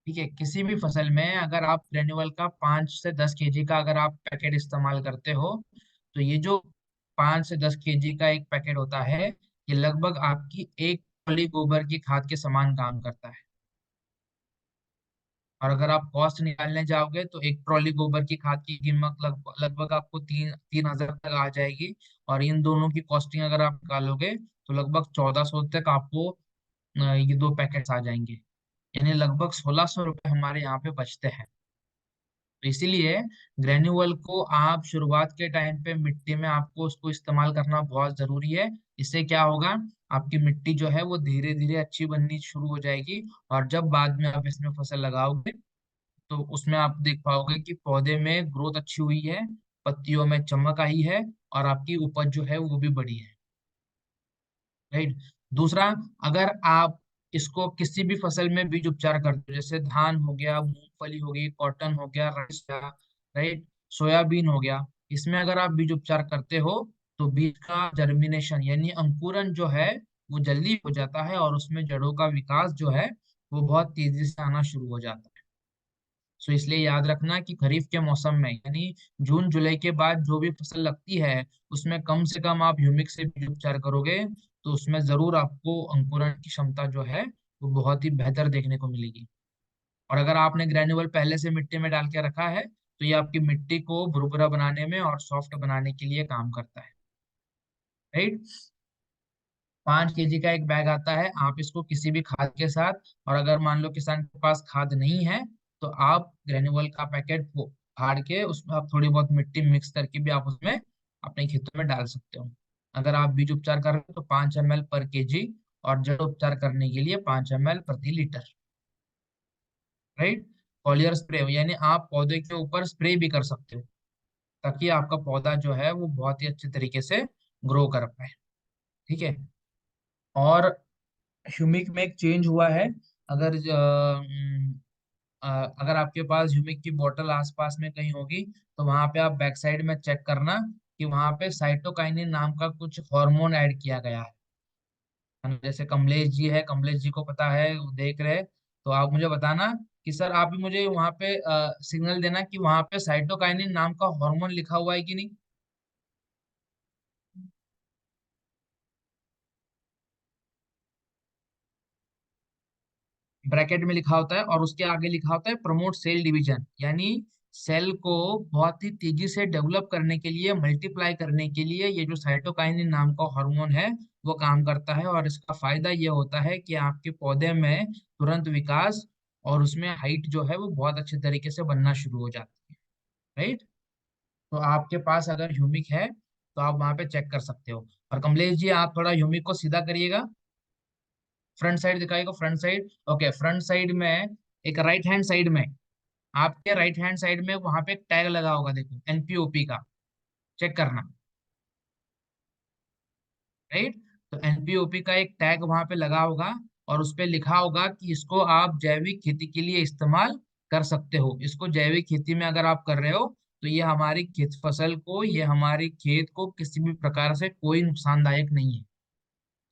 S2: ठीक है, किसी भी फसल में अगर आप ग्रेन्युअल का 5 से 10 kg का अगर आप पैकेट इस्तेमाल करते हो, तो ये जो 5 से 10 kg का एक पैकेट होता है, ये लगभग आपकी एक ट्रॉली गोबर की खाद के समान काम करता है। और अगर आप कॉस्ट निकालने जाओगे तो एक ट्रॉली गोबर की खाद की कीमत लगभग लगभग आपको 3,000 तक आ जाएगी। और इन दोनों की कॉस्टिंग अगर आप निकालोगे तो लगभग 1,400 तक आपको ये दो पैकेट्स आ जाएंगे। यानी लगभग 1,600 रुपये हमारे यहाँ पे बचते हैं। तो इसीलिए ग्रेन्युअल को आप शुरुआत के टाइम पे मिट्टी में आपको उसको इस्तेमाल करना बहुत जरूरी है। इससे क्या होगा, आपकी मिट्टी जो है वो धीरे धीरे अच्छी बननी शुरू हो जाएगी। और जब बाद में आप इसमें फसल लगाओगे तो उसमें आप देख पाओगे कि पौधे में ग्रोथ अच्छी हुई है, पत्तियों में चमक आई है, और आपकी उपज जो है वो भी बढ़ी है। राइट। दूसरा, अगर आप इसको किसी भी फसल में बीज उपचार करते हो, जैसे धान हो गया, मूंगफली हो गई, कॉटन हो गया, राइस, राइट, सोयाबीन हो गया, इसमें अगर आप बीज उपचार करते हो तो बीज का जर्मिनेशन यानी अंकुरन जो है वो जल्दी हो जाता है, और उसमें जड़ों का विकास जो है वो बहुत तेजी से आना शुरू हो जाता है। सो इसलिए याद रखना कि खरीफ के मौसम में यानी जून जुलाई के बाद जो भी फसल लगती है उसमें कम से कम आप ह्यूमिक से बीज उपचार करोगे तो उसमें जरूर आपको अंकुरण की क्षमता जो है वो बहुत ही बेहतर देखने को मिलेगी। और अगर आपने ग्रेन्युअल पहले से मिट्टी में डाल के रखा है तो ये आपकी मिट्टी को भुरभुरा बनाने में और सॉफ्ट बनाने के लिए काम करता है। राइट। 5 kg का एक बैग आता है, आप इसको किसी भी खाद के साथ, और अगर मान लो किसान के पास खाद नहीं है तो आप ग्रेनुअल का पैकेट को फाड़ के उसमें आप थोड़ी बहुत मिट्टी मिक्स करके भी आप उसमें अपने खेतों में डाल सकते हो। अगर आप बीज उपचार कर रहे हो तो 5 ml पर केजी, और जड़ उपचार करने के लिए 5 ml प्रति लीटर। राइट। फॉलियर स्प्रे यानी आप पौधे के ऊपर स्प्रे भी कर सकते हो, ताकि आपका पौधा जो है वो बहुत ही अच्छे तरीके से ग्रो कर पाए। ठीक है। और ह्यूमिक में एक चेंज हुआ है। अगर अगर आपके पास ह्यूमिक की बोतल आसपास में कहीं होगी तो वहां पे आप बैक साइड में चेक करना कि वहां पे साइटोकाइनिन नाम का कुछ हार्मोन ऐड किया गया है। जैसे कमलेश जी है, कमलेश जी को पता है, वो देख रहे हैं, तो आप मुझे बताना कि सर आप भी मुझे वहां पे सिग्नल देना कि वहां पे साइटोकाइनिन नाम का हार्मोन लिखा हुआ है कि नहीं। ब्रैकेट में लिखा होता है और उसके आगे लिखा होता है प्रमोट सेल डिवीजन, यानी सेल को बहुत ही तेजी से डेवलप करने के लिए, मल्टीप्लाई करने के लिए ये जो साइटोकाइनिन नाम का हार्मोन है वो काम करता है। और इसका फायदा ये होता है कि आपके पौधे में तुरंत विकास और उसमें हाइट जो है वो बहुत अच्छे तरीके से बनना शुरू हो जाती है। राइट। तो आपके पास अगर ह्यूमिक है तो आप वहां पे चेक कर सकते हो। और कमलेश जी आप थोड़ा ह्यूमिक को सीधा करिएगा, फ्रंट साइड दिखाएगा, front side. Okay, front side में एक राइट हैंड साइड में, आपके राइट हैंड साइड में वहां पे एक टैग लगा होगा, देखो एनपीओपी का। चेक करना, राइट। तो एनपीओपी का एक टैग वहां पे लगा होगा और उस पे लिखा होगा कि इसको आप जैविक खेती के लिए इस्तेमाल कर सकते हो। इसको जैविक खेती में अगर आप कर रहे हो तो ये हमारी खेत फसल को, ये हमारी खेत को किसी भी प्रकार से कोई नुकसानदायक नहीं है,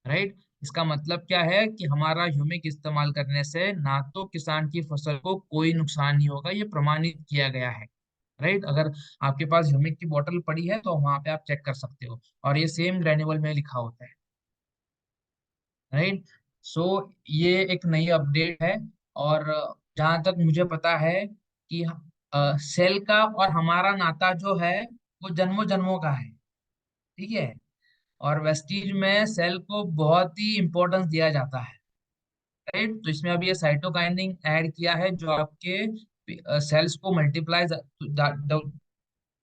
S2: राइट। इसका मतलब क्या है कि हमारा ह्यूमिक इस्तेमाल करने से ना तो किसान की फसल को कोई नुकसान नहीं होगा, ये प्रमाणित किया गया है, राइट। अगर आपके पास ह्यूमिक की बोतल पड़ी है तो वहां पे आप चेक कर सकते हो, और ये सेम ग्रेन्युअल में लिखा होता है, राइट। सो ये एक नई अपडेट है। और जहां तक मुझे पता है कि सेल का और हमारा नाता जो है वो जन्मों जन्मों का है, ठीक है। और वेस्टीज में सेल को बहुत ही इंपॉर्टेंस दिया जाता है, राइट। तो इसमें अभी ये साइटोकाइनिन ऐड किया है जो आपके सेल्स को मल्टीप्लाई,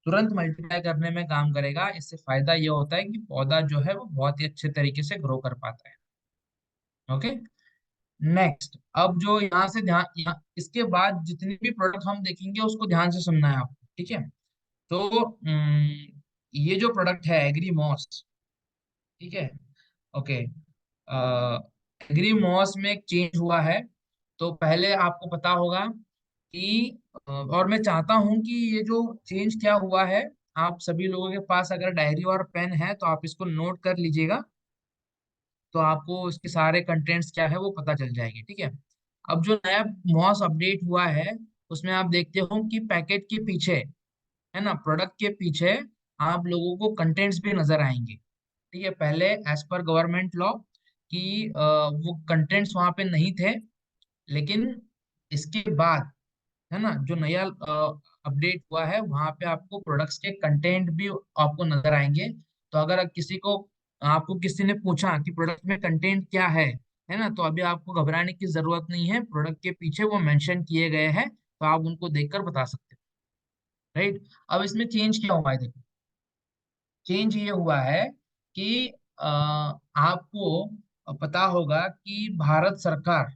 S2: तुरंत मल्टीप्लाई करने में काम करेगा। इससे फायदा ये होता है कि पौधा जो है वो बहुत ही अच्छे तरीके से ग्रो कर पाता है। Okay, next. अब जो यहाँ से ध्यान, इसके बाद जितनी भी प्रोडक्ट हम देखेंगे उसको ध्यान से सुनना है आपको, ठीक है। तो ये जो प्रोडक्ट है एग्रीमॉस, ठीक है, ओके। एग्रीमॉस में एक चेंज हुआ है। तो पहले आपको पता होगा कि और मैं चाहता हूं कि ये जो चेंज क्या हुआ है, आप सभी लोगों के पास अगर डायरी और पेन है तो आप इसको नोट कर लीजिएगा, तो आपको इसके सारे कंटेंट्स क्या है वो पता चल जाएंगे, ठीक है। अब जो नया मॉस अपडेट हुआ है उसमें आप देखते हो कि पैकेट के पीछे, है ना, प्रोडक्ट के पीछे आप लोगों को कंटेंट्स भी नजर आएंगे, ठीक है। पहले एज पर गवर्नमेंट लॉ कि वो कंटेंट्स वहां पे नहीं थे, लेकिन इसके बाद, है ना, जो नया अपडेट हुआ है वहां पे आपको प्रोडक्ट्स के कंटेंट भी आपको नजर आएंगे। तो अगर किसी को, आपको किसी ने पूछा कि प्रोडक्ट में कंटेंट क्या है ना, तो अभी आपको घबराने की जरूरत नहीं है, प्रोडक्ट के पीछे वो मेंशन किए गए हैं, तो आप उनको देखकर बता सकते हो, राइट। अब इसमें चेंज क्या हुआ है, देखो। चेंज ये हुआ है कि आपको पता होगा कि भारत सरकार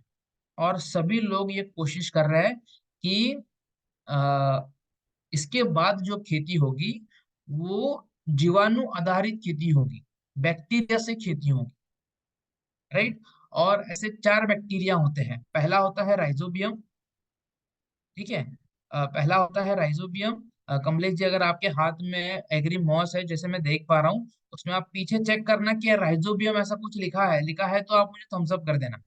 S2: और सभी लोग ये कोशिश कर रहे हैं कि अ, इसके बाद जो खेती होगी वो जीवाणु आधारित खेती होगी, बैक्टीरिया से खेती होगी, राइट। और ऐसे चार बैक्टीरिया होते हैं। पहला होता है राइजोबियम, ठीक है। पहला होता है राइजोबियम। कमलेश जी, अगर आपके हाथ में एग्री मॉस है जैसे मैं देख पा रहा हूँ, उसमें आप पीछे चेक करना कि राइजोबियम ऐसा कुछ लिखा है तो आप मुझे थम्स अप कर देना,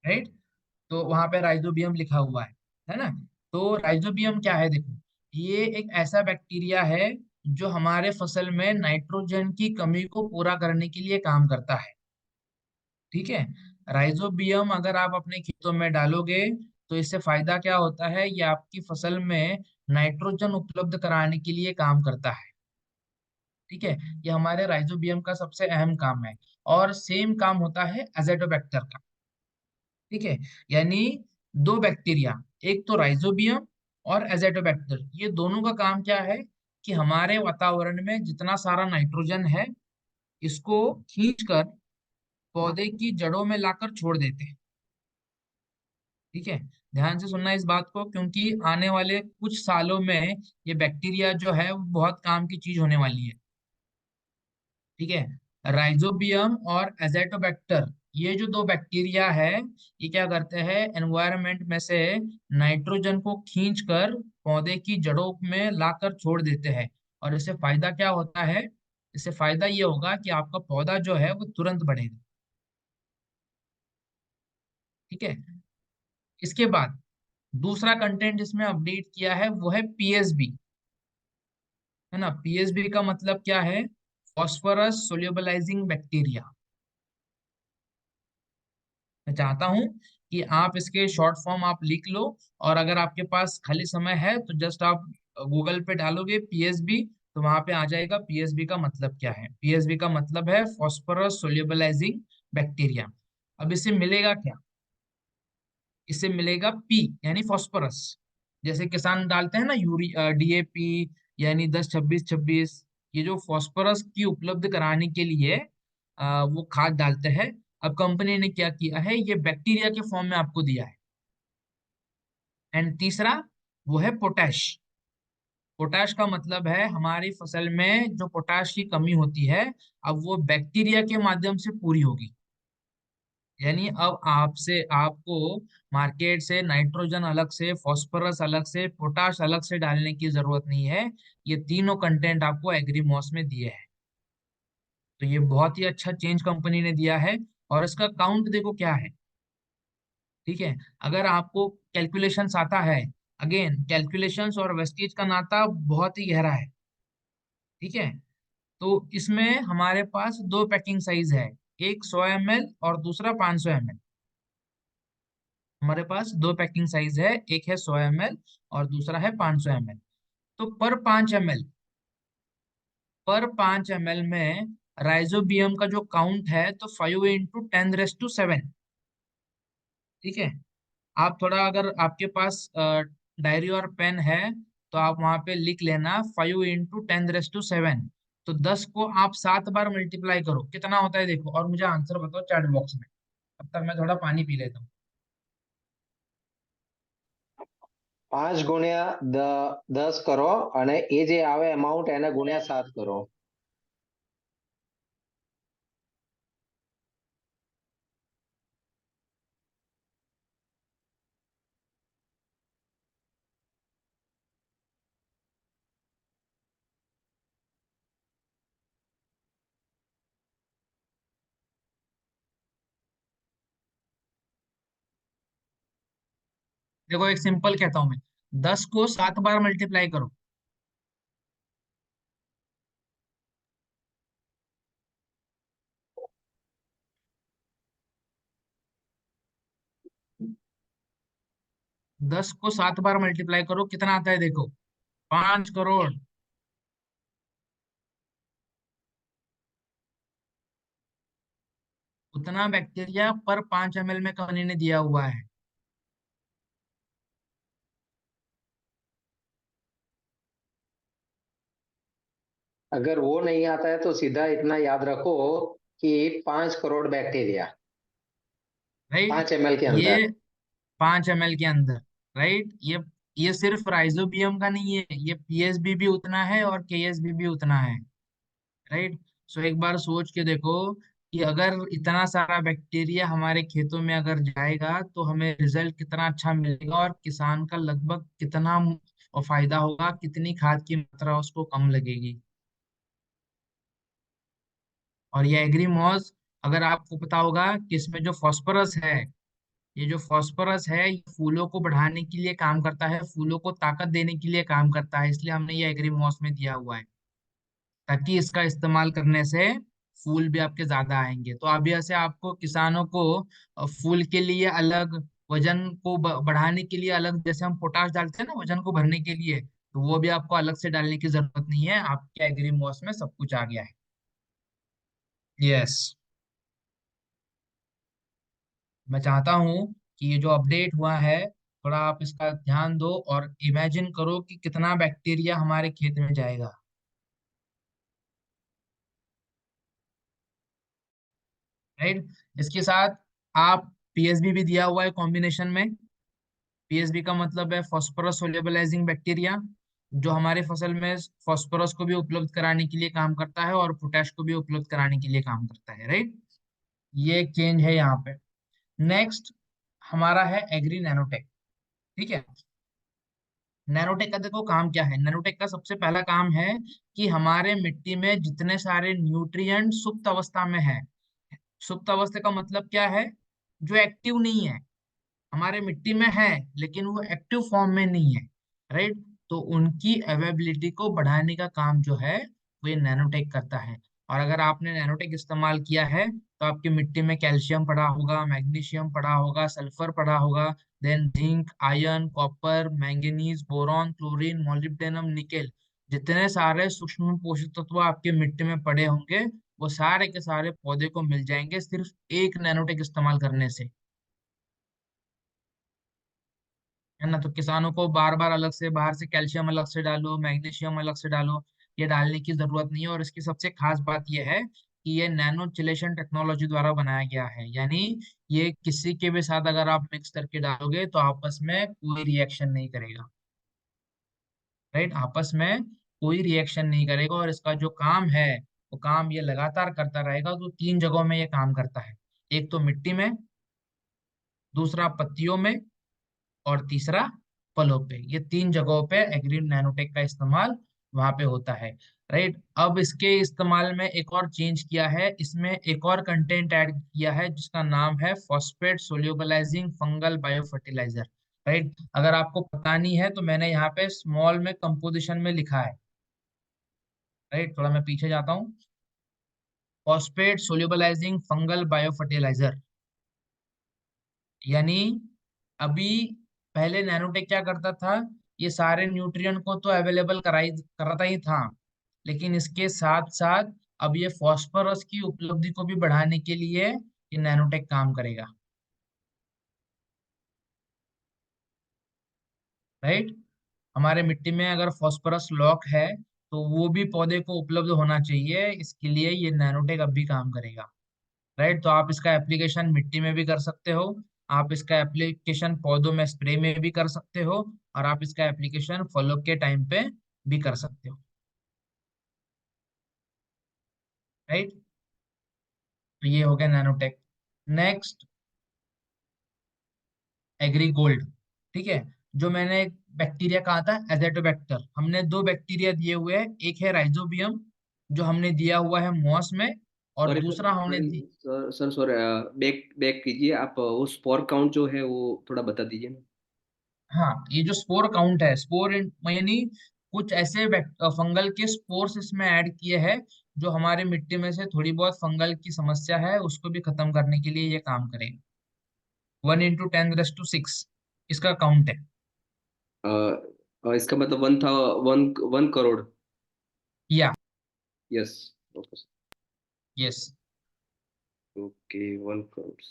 S2: राइट। तो वहां पे राइजोबियम लिखा हुआ है ना। तो राइजोबियम क्या है, देखो, ये एक ऐसा बैक्टीरिया है जो हमारे फसल में नाइट्रोजन की कमी को पूरा करने के लिए काम करता है, ठीक है। राइजोबियम अगर आप अपने खेतों में डालोगे तो इससे फायदा क्या होता है, ये आपकी फसल में नाइट्रोजन उपलब्ध कराने के लिए काम करता है, ठीक है। ये हमारे राइजोबियम का सबसे अहम काम है। और सेम काम होता है एजेटोबैक्टर का, ठीक है। यानी दो बैक्टीरिया, एक तो राइजोबियम और एजेटोबैक्टर, ये दोनों का काम क्या है कि हमारे वातावरण में जितना सारा नाइट्रोजन है इसको खींचकर पौधे की जड़ों में लाकर छोड़ देते हैं, ठीक है। ध्यान से सुनना इस बात को, क्योंकि आने वाले कुछ सालों में ये बैक्टीरिया जो है वो बहुत काम की चीज होने वाली है, ठीक है। राइजोबियम और एजेटोबैक्टर, ये जो दो बैक्टीरिया है, ये क्या करते हैं, एनवायरनमेंट में से नाइट्रोजन को खींचकर पौधे की जड़ों में लाकर छोड़ देते हैं। और इससे फायदा क्या होता है, इससे फायदा ये होगा कि आपका पौधा जो है वो तुरंत बढ़ेगा, ठीक है। इसके बाद दूसरा कंटेंट जिसमें अपडेट किया है वो है पीएसबी, है ना। पीएसबी का मतलब क्या है, फॉस्फोरस सोल्यूबलाइजिंग बैक्टीरिया। मैं चाहता हूं कि आप इसके शॉर्ट फॉर्म आप लिख लो, और अगर आपके पास खाली समय है तो जस्ट आप गूगल पे डालोगे पीएसबी, तो वहां पे आ जाएगा पीएसबी का मतलब क्या है। पीएसबी का मतलब है फॉस्फोरस सोल्यूबलाइजिंग बैक्टीरिया। अब इससे मिलेगा क्या, इससे मिलेगा पी यानी फॉस्फोरस। जैसे किसान डालते हैं ना यूरी डीएपी, यानी 10 26 26, ये जो फॉस्फोरस की उपलब्ध कराने के लिए वो खाद डालते हैं। अब कंपनी ने क्या किया है, ये बैक्टीरिया के फॉर्म में आपको दिया है। एंड तीसरा वो है पोटैश। पोटाश का मतलब है हमारी फसल में जो पोटाश की कमी होती है, अब वो बैक्टीरिया के माध्यम से पूरी होगी। यानी अब आपसे आपको मार्केट से नाइट्रोजन अलग से, फास्फोरस अलग से, पोटाश अलग से डालने की जरूरत नहीं है। ये तीनों कंटेंट आपको एग्रीमॉस में दिए हैं। तो ये बहुत ही अच्छा चेंज कंपनी ने दिया है। और इसका काउंट देखो क्या है। ठीक है, अगर आपको कैलकुलेशंस आता है, अगेन कैलकुलेशंस और वेस्टेज का नाता बहुत ही गहरा है। ठीक है, तो इसमें हमारे पास दो पैकिंग साइज है, एक 100 ml और दूसरा 500 ml। हमारे पास दो पैकिंग साइज है, एक है 100 ml और दूसरा है 500 ml। तो पर 5 ml में राइजोबियम का जो काउंट है तो 5 × 10⁻⁷। ठीक है, आप थोड़ा, अगर आपके पास डायरी और पेन है तो आप वहां पे लिख लेना 5 × 10⁻⁷। तो 10 को आप 7 बार मल्टीप्लाई करो, कितना होता है देखो, और मुझे आंसर बताओ चैट बॉक्स में। अब तक मैं थोड़ा पानी पी लेता हूँ।
S3: 5 × 10 કરો અને એ જે આવે અમાઉન્ટ એને ગુણ્યા 7 કરો.
S2: देखो एक सिंपल कहता हूँ मैं, 10 को 7 बार मल्टीप्लाई करो। 10 को 7 बार मल्टीप्लाई करो, कितना आता है देखो, 5 करोड़। उतना बैक्टीरिया पर 5 ml में कंपनी ने दिया हुआ है।
S3: अगर वो नहीं आता है तो सीधा इतना याद रखो कि 5 करोड़ बैक्टीरिया
S2: राइट,
S3: 5 ml के अंदर.
S2: ये 5 ml के अंदर। राइट, ये सिर्फ राइजोबियम का नहीं है, ये पीएसबी भी उतना है और केएसबी भी उतना है। राइट, सो एक बार सोच के देखो कि अगर इतना सारा बैक्टीरिया हमारे खेतों में अगर जाएगा तो हमें रिजल्ट कितना अच्छा मिलेगा, और किसान का लगभग कितना फायदा होगा, कितनी खाद की मात्रा उसको कम लगेगी। और ये एग्रीमॉस, अगर आपको पता होगा कि इसमें जो फास्फोरस है, ये जो फास्फोरस है ये फूलों को बढ़ाने के लिए काम करता है, फूलों को ताकत देने के लिए काम करता है, इसलिए हमने ये एग्रीमॉस में दिया हुआ है, ताकि इसका इस्तेमाल करने से फूल भी आपके ज्यादा आएंगे। तो अभी ऐसे आपको किसानों को फूल के लिए अलग, वजन को बढ़ाने के लिए अलग, जैसे हम पोटाश डालते हैं ना वजन को भरने के लिए, तो वो भी आपको अलग से डालने की जरूरत नहीं है, आपके एग्रीमॉस में सब कुछ आ गया है। यस, मैं चाहता हूँ कि ये जो अपडेट हुआ है, थोड़ा आप इसका ध्यान दो और इमेजिन करो कि कितना बैक्टीरिया हमारे खेत में जाएगा। राइट, इसके साथ आप पीएसबी भी दिया हुआ है कॉम्बिनेशन में। पीएसबी का मतलब है फास्फोरस सोल्यूबलाइजिंग बैक्टीरिया, जो हमारे फसल में फास्फोरस को भी उपलब्ध कराने के लिए काम करता है और पोटेश को भी उपलब्ध कराने के लिए काम करता है। राइट, ये एक चेंज है यहाँ पे। नेक्स्ट हमारा है एग्री नैनोटेक। ठीक है, नैनोटेक का देखो काम क्या है। नैनोटेक का सबसे पहला काम है कि हमारे मिट्टी में जितने सारे न्यूट्रिएंट सुप्त अवस्था में है, सुप्त अवस्था का मतलब क्या है, जो एक्टिव नहीं है, हमारे मिट्टी में है लेकिन वो एक्टिव फॉर्म में नहीं है। राइट, तो उनकी अवेबिलिटी को बढ़ाने का काम जो है वो ये नैनोटेक करता है। और अगर आपने नैनोटेक इस्तेमाल किया है तो आपकी मिट्टी में कैल्शियम पड़ा होगा, मैग्नीशियम पड़ा होगा, सल्फर पड़ा होगा, then zinc, iron, copper, manganese, boron, chlorine, molybdenum, nickel, जितने सारे सूक्ष्म पोषक तत्व आपके मिट्टी में पड़े होंगे वो सारे के सारे पौधे को मिल जाएंगे सिर्फ एक नैनोटेक इस्तेमाल करने से। है ना, तो किसानों को बार बार अलग से बाहर से कैल्शियम अलग से डालो, मैग्नीशियम अलग से डालो, ये डालने की जरूरत नहीं है। और इसकी सबसे खास बात यह है कि ये नैनो चिलेशन टेक्नोलॉजी द्वारा बनाया गया है, यानी ये किसी के भी साथ अगर आप मिक्स करके डालोगे तो आपस में कोई रिएक्शन नहीं करेगा। राइट, आपस में कोई रिएक्शन नहीं करेगा, और इसका जो काम है वो काम ये लगातार करता रहेगा। तो 3 जगहों में ये काम करता है, एक तो मिट्टी में, दूसरा पत्तियों में, और तीसरा फलों पे। ये 3 जगहों पे एग्री नैनोटेक का इस्तेमाल वहां पे होता है। राइट, अब इसके इस्तेमाल में एक और चेंज किया है, इसमें एक और कंटेंट ऐड किया है जिसका नाम है phosphate solubilising fungal bio fertiliser. Right, अगर आपको पता नहीं है तो मैंने यहाँ पे स्मॉल में कंपोजिशन में लिखा है। राइट, थोड़ा मैं पीछे जाता हूँ। Phosphate solubilising fungal bio fertiliser, यानी अभी पहले नैनोटेक क्या करता था, ये सारे न्यूट्रिएंट को तो अवेलेबल कराता ही था, लेकिन इसके साथ साथ अब ये फास्फोरस की उपलब्धि को भी बढ़ाने के लिए ये नैनोटेक काम करेगा। राइट, हमारे मिट्टी में अगर फास्फोरस लॉक है तो वो भी पौधे को उपलब्ध होना चाहिए, इसके लिए ये नैनोटेक अब भी काम करेगा। राइट, तो आप इसका एप्लीकेशन मिट्टी में भी कर सकते हो, आप इसका एप्लीकेशन पौधों में स्प्रे में भी कर सकते हो, और आप इसका एप्लीकेशन फलों के टाइम पे भी कर सकते हो। राइट, तो ये हो गया नैनोटेक। Next, agree gold. ठीक है, जो मैंने एक बैक्टीरिया कहा था एजेटोबैक्टर, हमने 2 बैक्टीरिया दिए हुए हैं, एक है राइजोबियम जो हमने दिया हुआ है मॉस में, और
S4: सॉरी सर,
S2: दूसरा हमने
S4: sorry sir, sorry, back back कीजिए आप, वो स्पोर काउंट जो है वो थोड़ा बता दीजिए ना।
S2: हाँ, ये जो स्पोर काउंट है, यानी कुछ ऐसे फंगल के स्पोर्स इसमें ऐड किए हैं जो हमारे मिट्टी में से थोड़ी बहुत फंगल की समस्या है उसको भी खत्म करने के लिए ये काम करेगा। 1 × 10⁻⁶ इसका काउंट है।
S4: इसका मतलब 1 करोड़।
S2: या
S4: yes. Okay.
S2: Yes.
S4: Okay, 1 crore.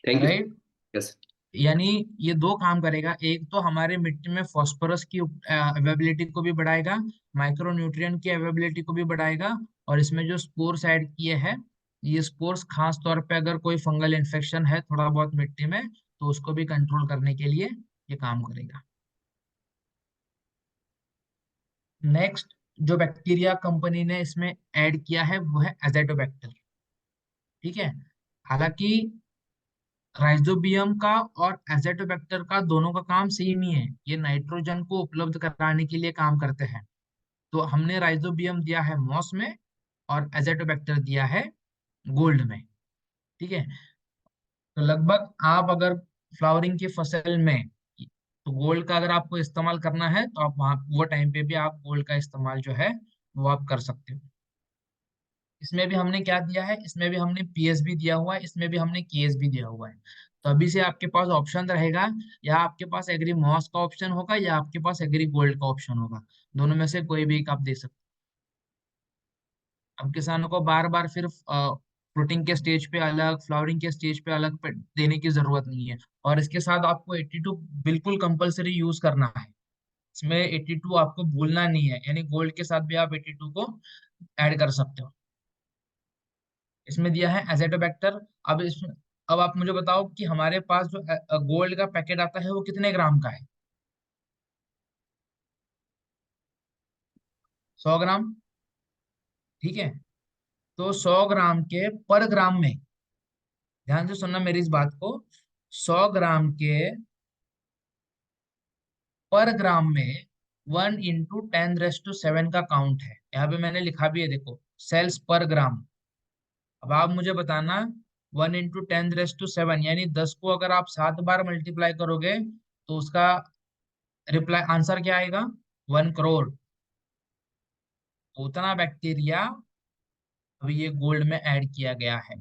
S4: Thank you.
S2: Right,
S4: yes.
S2: यानी ये 2 काम करेगा, एक तो हमारे मिट्टी में फास्फोरस की अवेलेबिलिटी को भी बढ़ाएगा, माइक्रो न्यूट्रिएंट की अवेलेबिलिटी को भी बढ़ाएगा, और इसमें जो स्पोर्स ऐड किए हैं, ये स्पोर्स खास तौर पे अगर कोई फंगल इन्फेक्शन है थोड़ा बहुत मिट्टी में तो उसको भी कंट्रोल करने के लिए ये काम करेगा। नेक्स्ट, जो बैक्टीरिया कंपनी ने इसमें ऐड किया है वो है एजेटोबैक्टर। ठीक है, हालांकि राइजोबियम का और एजेटोबैक्टर का दोनों का काम सेम ही है, ये नाइट्रोजन को उपलब्ध कराने के लिए काम करते हैं। तो हमने राइजोबियम दिया है मॉस में और एजेटोबैक्टर दिया है गोल्ड में। ठीक है, तो लगभग आप अगर फ्लावरिंग की फसल में तो गोल्ड का अगर आपको इस्तेमाल करना है तो आप वहाँ वो टाइम पे भी आप गोल्ड का इस्तेमाल जो है वो आप कर सकते हो। इसमें भी हमने क्या दिया है, इसमें भी हमने पीएसबी दिया हुआ है, इसमें भी हमने केएसबी दिया हुआ है। तो अभी से आपके पास ऑप्शन रहेगा, या आपके पास एग्री मॉस का ऑप्शन होगा या आपके पास एग्री गोल्ड का ऑप्शन होगा, दोनों में से कोई भी एक आप दे सकते हो। अब किसानों को बार बार फिर फ्रूटिंग के स्टेज पे अलग, फ्लावरिंग के स्टेज पे अलग देने की जरूरत नहीं है। और इसके साथ आपको 82 बिल्कुल कंपलसरी यूज करना है, इसमें 82 आपको भूलना नहीं है, यानी गोल्ड के साथ भी आप 82 को ऐड कर सकते हो। इसमें दिया है एजेटोबैक्टर। अब इसमें, अब आप मुझे बताओ कि हमारे पास जो गोल्ड का पैकेट आता है वो कितने ग्राम का है? 100 ग्राम। ठीक है, तो 100 ग्राम के पर ग्राम में, ध्यान से सुनना मेरी इस बात को, 100 ग्राम के पर ग्राम में 1 × 10⁻⁷ का काउंट है। यहाँ पे मैंने लिखा भी है, देखो, सेल्स पर ग्राम। अब आप मुझे बताना, 1 × 10⁻⁷ यानी 10 को अगर आप 7 बार मल्टीप्लाई करोगे तो उसका रिप्लाई आंसर क्या आएगा? 1 करोड़। उतना बैक्टीरिया अभी ये गोल्ड में ऐड किया गया है।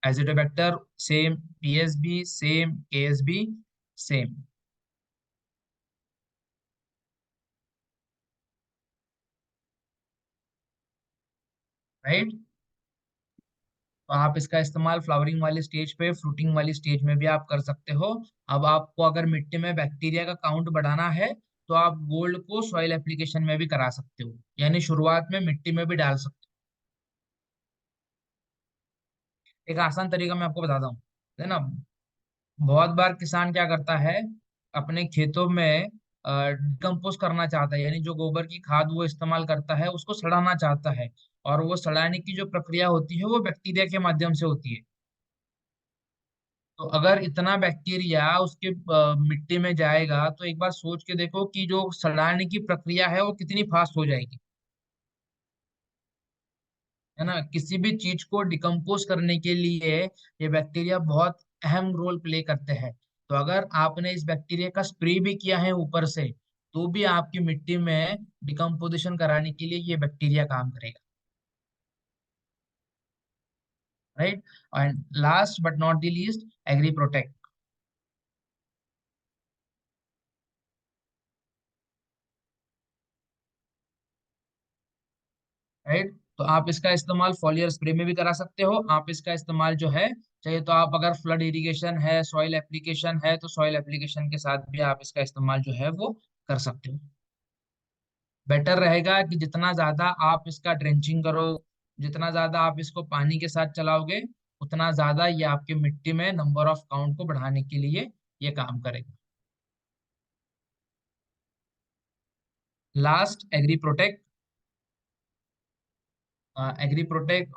S2: Azotobacter same, PSB same, KSB same. Right, तो आप इसका इस्तेमाल फ्लावरिंग वाली स्टेज पे, फ्रूटिंग वाली स्टेज में भी आप कर सकते हो। अब आपको अगर मिट्टी में बैक्टीरिया का काउंट बढ़ाना है तो आप गोल्ड को सॉइल एप्लीकेशन में भी करा सकते हो, यानी शुरुआत में मिट्टी में भी डाल सकते हो। एक आसान तरीका मैं आपको बताता हूँ, है ना। बहुत बार किसान क्या करता है, अपने खेतों में डिकम्पोज करना चाहता है, यानी जो गोबर की खाद वो इस्तेमाल करता है उसको सड़ाना चाहता है। और वो सड़ाने की जो प्रक्रिया होती है वो बैक्टीरिया के माध्यम से होती है। तो अगर इतना बैक्टीरिया उसके मिट्टी में जाएगा तो एक बार सोच के देखो कि जो सड़ाने की प्रक्रिया है वो कितनी फास्ट हो जाएगी, है ना। किसी भी चीज को डिकम्पोज करने के लिए ये बैक्टीरिया बहुत अहम रोल प्ले करते हैं। तो अगर आपने इस बैक्टीरिया का स्प्रे भी किया है ऊपर से, तो भी आपकी मिट्टी में डिकम्पोजिशन कराने के लिए ये बैक्टीरिया काम करेगा, right. And last but not the least, agri protect, right. तो आप इसका इस्तेमाल फॉलियर स्प्रे में भी करा सकते हो। आप इसका इस्तेमाल जो है, चाहिए तो आप, अगर फ्लड इरिगेशन है, सॉइल एप्लीकेशन है, तो सॉइल एप्लीकेशन के साथ भी आप इसका इस्तेमाल जो है वो कर सकते हो। बेटर रहेगा कि जितना ज्यादा आप इसका ड्रेंचिंग करो, जितना ज्यादा आप इसको पानी के साथ चलाओगे, उतना ज्यादा ये आपके मिट्टी में नंबर ऑफ काउंट को बढ़ाने के लिए ये काम करेगा। Last, agri protect. Agri protect,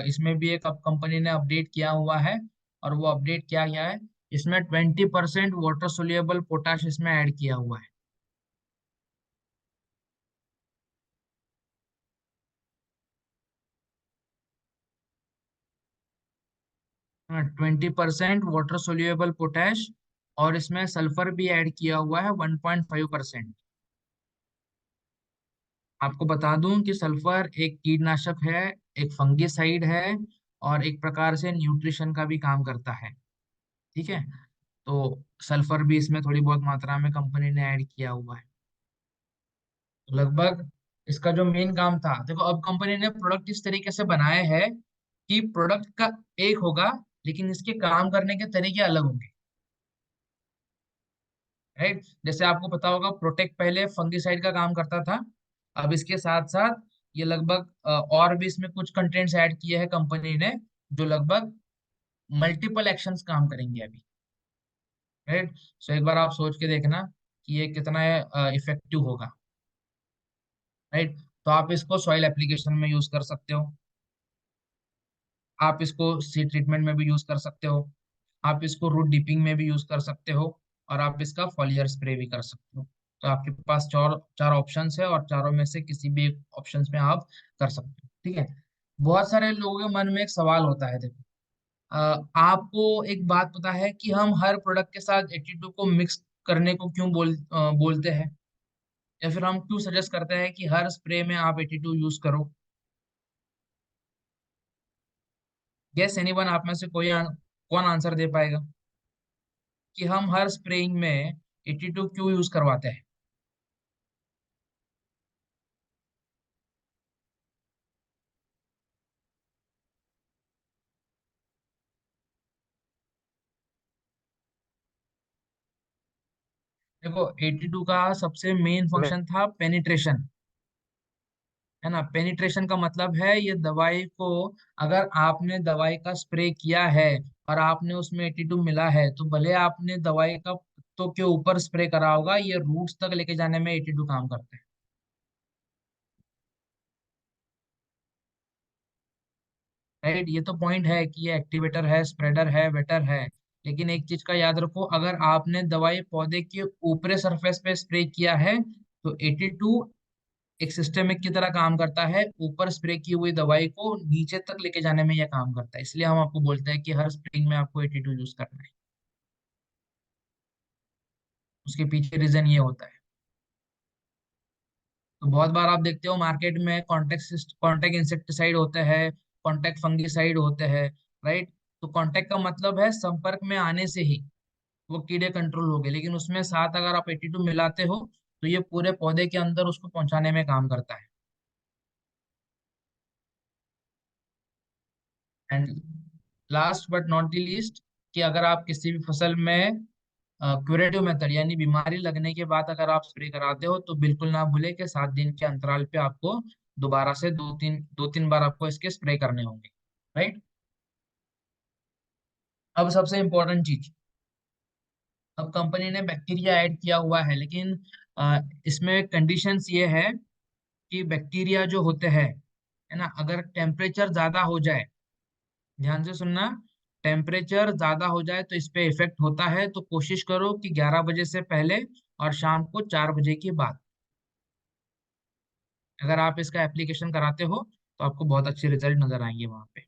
S2: इसमें भी एक अब कंपनी ने अपडेट किया हुआ है। और वो अपडेट क्या किया है, इसमें 20% वाटर सोल्यूबल पोटाश इसमें ऐड किया हुआ है। 20% वाटर सोल्यूबल पोटैश, और इसमें सल्फर भी ऐड किया हुआ है 1.5%। आपको बता दूं कि सल्फर एक कीटनाशक है, एक फंगिसाइड है, और एक प्रकार से न्यूट्रिशन का भी काम करता है, ठीक है। तो सल्फर भी इसमें थोड़ी बहुत मात्रा में कंपनी ने ऐड किया हुआ है। तो लगभग इसका जो मेन काम था, देखो अब कंपनी ने प्रोडक्ट इस तरीके से बनाए हैं कि प्रोडक्ट का एक होगा, लेकिन इसके काम करने के तरीके अलग होंगे, राइट। जैसे आपको पता होगा, प्रोटेक्ट पहले फंगिसाइड का काम करता था। अब इसके साथ साथ ये लगभग और भी इसमें कुछ कंटेंट्स ऐड किए हैं कंपनी ने, जो लगभग मल्टीपल एक्शंस काम करेंगे अभी, राइट। सो एक बार आप सोच के देखना कि ये कितना इफेक्टिव होगा, राइट। तो आप इसको सॉइल एप्लीकेशन में यूज कर सकते हो, आप इसको सीड ट्रीटमेंट में भी यूज कर सकते हो, आप इसको रूट डिपिंग में भी यूज कर सकते हो, और आप इसका फॉलियर स्प्रे भी कर सकते हो। तो आपके पास चार चार ऑप्शंस है, और चारों में से किसी भी एक ऑप्शंस में आप कर सकते हो, ठीक है। बहुत सारे लोगों के मन में एक सवाल होता है, देखो, आपको एक बात पता है कि हम हर प्रोडक्ट के साथ 82 को मिक्स करने को क्यों बोलते हैं, या फिर हम क्यों सजेस्ट करते हैं कि हर स्प्रे में आप 82 यूज करो। गेस एनीवन, आप में से कोई कौन आंसर दे पाएगा कि हम हर स्प्रेइंग में 82 क्यों यूज करवाते हैं। देखो, 82 का सबसे मेन फंक्शन था पेनिट्रेशन, है ना। पेनिट्रेशन का मतलब है ये दवाई को, अगर आपने दवाई का स्प्रे किया है और आपने उसमें 82 मिला है, तो भले आपने दवाई का पत्तों के ऊपर स्प्रे करा होगा, ये रूट्स तक लेके जाने में 82 काम करता है, राइट। ये तो पॉइंट है कि ये एक्टिवेटर है, स्प्रेडर है, वेटर है। लेकिन एक चीज का याद रखो, अगर आपने दवाई पौधे के ऊपरी सरफेस पे स्प्रे किया है, तो 82 एक सिस्टमिक की तरह काम करता है, ऊपर स्प्रे की हुई दवाई को नीचे तक लेके जाने में यह काम करता है। इसलिए हम आपको बोलते हैं कि हर स्प्रिंग में आपको 82 यूज करना है। उसके पीछे रीजन ये होता है। तो बहुत बार आप देखते हो मार्केट में कॉन्टेक्ट कॉन्टेक्ट इंसेक्टिसाइड होते हैं, कॉन्टेक्ट फंगिसाइड होते हैं, राइट। तो कॉन्टेक्ट का मतलब है संपर्क में आने से ही वो कीड़े कंट्रोल हो गए, लेकिन उसमें साथ अगर आप 82 मिलाते हो, तो ये पूरे पौधे के अंदर उसको पहुंचाने में काम करता है। And last but not the least, कि अगर आप किसी भी फसल में क्यूरेटिव मेथड यानी बीमारी लगने के बाद अगर आप स्प्रे कराते हो तो बिल्कुल ना भूले कि 7 दिन के अंतराल पे आपको दोबारा से दो तीन बार आपको इसके स्प्रे करने होंगे, राइट। अब सबसे इम्पोर्टेंट चीज, अब कंपनी ने बैक्टीरिया ऐड किया हुआ है, लेकिन इसमें कंडीशंस ये है कि बैक्टीरिया जो होते हैं, है ना, अगर टेम्परेचर ज्यादा हो जाए, ध्यान से सुनना, टेम्परेचर ज्यादा हो जाए तो इस पे इफेक्ट होता है। तो कोशिश करो कि 11 बजे से पहले और शाम को 4 बजे के बाद अगर आप इसका एप्लीकेशन कराते हो तो आपको बहुत अच्छे रिजल्ट नजर आएंगे वहां पे,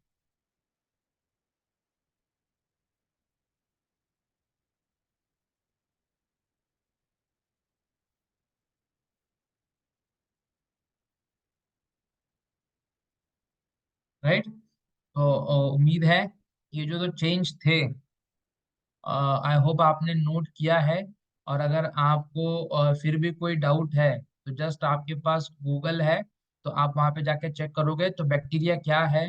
S2: राइट। तो उम्मीद है ये जो चेंज थे, आई होप आपने नोट किया है। और अगर आपको फिर भी कोई डाउट है तो जस्ट आपके पास गूगल है, तो आप वहां पे जाके चेक करोगे तो बैक्टीरिया क्या है,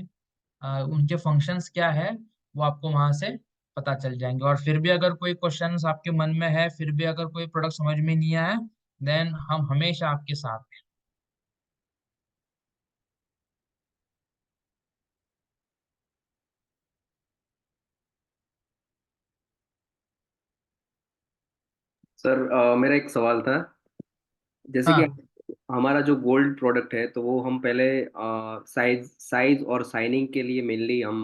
S2: उनके फंक्शंस क्या है, वो आपको वहां से पता चल जाएंगे। और फिर भी अगर कोई क्वेश्चंस आपके मन में है, फिर भी अगर कोई प्रोडक्ट समझ में नहीं आया, देन हम हमेशा आपके साथ हैं।
S4: सर मेरा एक सवाल था, जैसे कि
S2: हाँ,
S4: हमारा जो गोल्ड प्रोडक्ट है तो वो हम पहले साइज साइज और शाइनिंग के लिए मेनली हम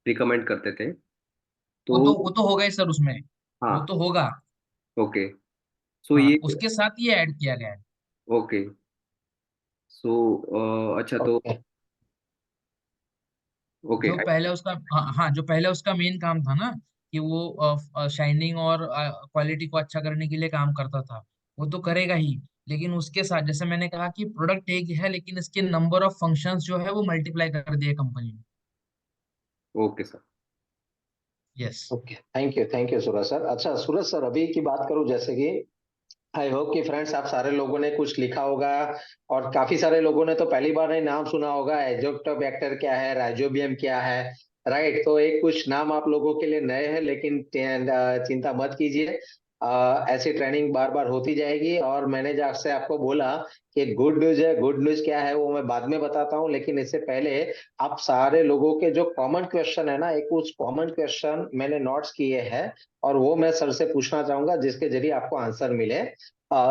S4: रिकमेंड करते थे। तो
S2: वो तो होगा ही सर उसमें, वो
S4: हाँ,
S2: तो होगा।
S4: ओके। सो
S2: हाँ,
S4: ये,
S2: उसके साथ ये ऐड किया गया है।
S4: ओके। सो अच्छा, तो
S3: ओके।
S4: ओके।
S2: जो पहले उसका, हाँ हाँ, जो पहले उसका मेन काम था ना कि वो शाइनिंग और क्वालिटी को अच्छा करने के लिए काम करता था, वो तो करेगा ही। लेकिन उसके साथ जैसे मैंने कहा कि प्रोडक्ट एक ही है, लेकिन इसके नंबर ऑफ फंक्शंस जो है वो मल्टीप्लाई कर दिए कंपनी ने।
S4: Okay sir.
S2: Yes.
S3: Okay, thank you Suraj sir. अच्छा सूरज सर, अभी की बात करूं, जैसे कि आई होप कि फ्रेंड्स आप सारे लोगों ने कुछ लिखा होगा, और काफी सारे लोगों ने तो पहली बार ही नाम सुना होगा। एजोक्टोबैक्टर क्या है, राइजोबियम क्या है, राइट। तो एक कुछ नाम आप लोगों के लिए नए हैं, लेकिन चिंता मत कीजिए। ऐसी ट्रेनिंग बार बार होती जाएगी। और मैंने जैसे आपको बोला कि गुड न्यूज है, गुड न्यूज क्या है वो मैं बाद में बताता हूँ, लेकिन इससे पहले आप सारे लोगों के जो कॉमन क्वेश्चन है ना, एक कुछ कॉमन क्वेश्चन मैंने नोट्स किए हैं, और वो मैं सर से पूछना चाहूंगा, जिसके जरिए आपको आंसर मिले।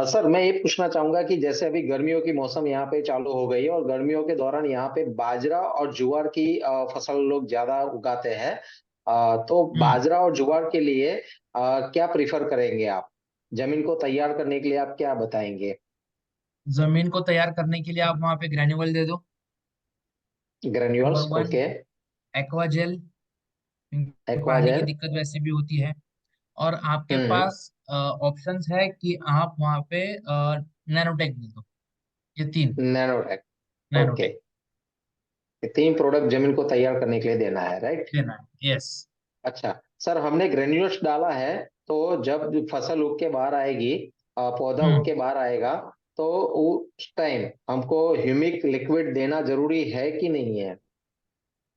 S3: सर मैं ये पूछना चाहूंगा कि जैसे अभी गर्मियों की मौसम यहाँ पे चालू हो गई है, और गर्मियों के दौरान यहाँ पे बाजरा और ज्वार की फसल लोग ज्यादा उगाते हैं। तो
S2: हम्म।
S3: बाजरा और ज्वार के लिए क्या प्रिफर करेंगे आप? जमीन को तैयार करने के लिए आप क्या बताएंगे?
S2: जमीन को तैयार करने के लिए आप वहां पे ग्रेन्युअल दे दो, नंबर
S3: ग्रेन्यूल्स,
S2: वन।
S3: ओके।
S2: एक्वाजेल, पानी की
S3: एक्वाजेल।
S2: दिक्कत वैसे भी होती है। और आपके
S3: हम्म।
S2: पास ऑप्शंस है कि आप वहां पे नैनोटेक दे दो, ये तीन।
S3: Nanotech, okay.
S2: नैनोटेक
S3: ये तीन प्रोडक्ट जमीन को तैयार करने के लिए देना है, राइट?
S2: देना है, यस।
S3: अच्छा सर, हमने ग्रेन्यूल्स डाला है, तो जब फसल उग के बाहर आएगी, पौधा उग
S2: हम्म।
S3: के बाहर आएगा, तो उस टाइम हमको ह्यूमिक लिक्विड देना जरूरी है कि नहीं है?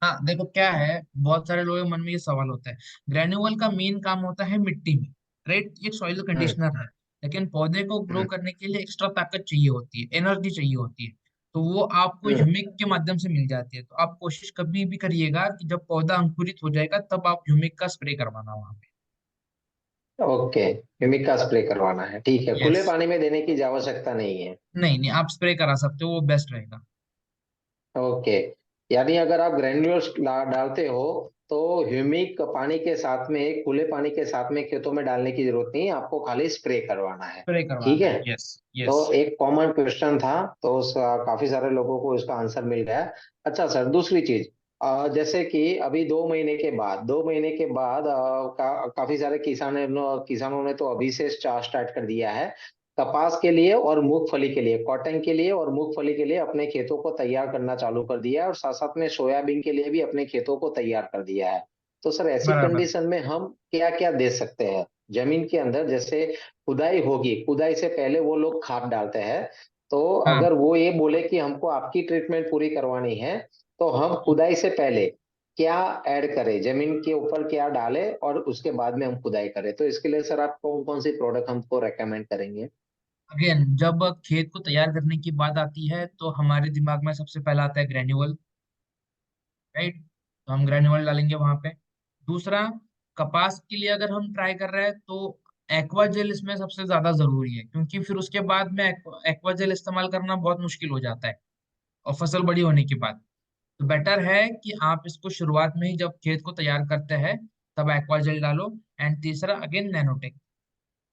S2: हाँ देखो क्या है, बहुत सारे लोगों के मन में ये सवाल होता है। ग्रेन्युअल का मेन काम होता है मिट्टी में, राइट, ये सॉइल
S3: हम्म।
S2: कंडीशनर है। लेकिन पौधे को ग्रो
S3: हम्म।
S2: करने के लिए एक्स्ट्रा ताकत चाहिए होती है, एनर्जी चाहिए होती है। तो वो आपको
S3: हम्म।
S2: ह्यूमिक के माध्यम से मिल जाती है। तो आप कोशिश कभी भी करिएगा कि जब पौधा अंकुरित हो जाएगा तब आप ह्यूमिक का स्प्रे करवाना वहां पे।
S3: ओके, ह्यूमिक का स्प्रे करवाना है, ठीक है। खुले
S2: यस।
S3: पानी में देने की आवश्यकता नहीं है।
S2: नहीं नहीं, आप स्प्रे करा सकते हो, वो बेस्ट रहेगा।
S3: ओके, यानी अगर आप ग्रेन्यूल्स डालते हो, तो ह्यूमिक पानी के साथ में, खुले पानी के साथ में खेतों में डालने की जरूरत नहीं है, आपको खाली स्प्रे करवाना है।
S2: स्प्रे
S3: ठीक
S2: करवाना
S3: है।
S2: है, यस।
S3: तो
S2: यस।
S3: एक कॉमन क्वेश्चन था, तो काफी सारे लोगों को इसका आंसर मिल गया। अच्छा सर, दूसरी चीज, जैसे कि अभी 2 महीने के बाद, 2 महीने के बाद काफी सारे किसानों ने तो अभी से स्टार्ट कर दिया है, कपास के लिए और मूंगफली के लिए, कॉटन के लिए और मूंगफली के लिए अपने खेतों को तैयार करना चालू कर दिया है, और साथ साथ में सोयाबीन के लिए भी अपने खेतों को तैयार कर दिया है। तो सर ऐसी
S2: बराबर।
S3: कंडीशन में हम क्या क्या दे सकते हैं जमीन के अंदर? जैसे खुदाई होगी, खुदाई से पहले वो लोग खाद डालते हैं, तो
S2: हाँ।
S3: अगर वो ये बोले कि हमको आपकी ट्रीटमेंट पूरी करवानी है, तो हम खुदाई से पहले क्या ऐड करें, जमीन के ऊपर क्या डालें और उसके बाद में हम खुदाई करें, तो इसके लिए सर आप कौन कौन सी प्रोडक्ट हमको रेकमेंड करेंगे?
S2: अगेन, जब खेत को तैयार करने की बात आती है तो हमारे दिमाग में सबसे पहला आता है ग्रेन्यूअल, राइट। तो हम ग्रेन्युअल डालेंगे वहां पे। दूसरा, कपास के लिए अगर हम ट्राई कर रहे हैं तो एक्वा जेल इसमें सबसे ज्यादा जरूरी है, क्योंकि फिर उसके बाद में एक्वा जेल इस्तेमाल करना बहुत मुश्किल हो जाता है और फसल बड़ी होने के बाद। तो बेटर है कि आप इसको शुरुआत में ही जब खेत को तैयार करते हैं तब एक्वा जेल डालो। एंड तीसरा अगेन नैनोटेक।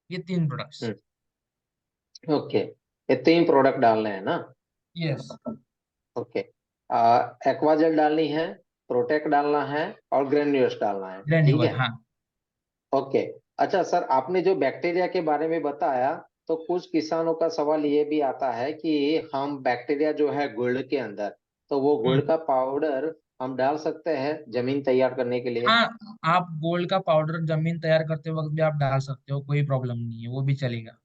S2: ये 3 प्रोडक्ट्स।
S3: ओके, ये 3 प्रोडक्ट डालने हैं ना?
S2: यस।
S3: ओके, एक्वाजेल डालनी है, प्रोटेक्ट डालना है और ग्रेन्यूल्स डालना है, ठीक
S2: ग्रेन्युअल,
S3: है?
S2: हाँ।
S3: ओके। अच्छा सर, आपने जो बैक्टीरिया के बारे में बताया, तो कुछ किसानों का सवाल ये भी आता है कि हम बैक्टीरिया जो है गुड़ के अंदर, तो वो गुड़
S2: हम्म।
S3: का पाउडर हम डाल सकते हैं जमीन तैयार करने के लिए?
S2: हाँ, आप गोल्ड का पाउडर जमीन तैयार करते वक्त भी आप डाल सकते हो, कोई प्रॉब्लम नहीं है, वो भी चलेगा।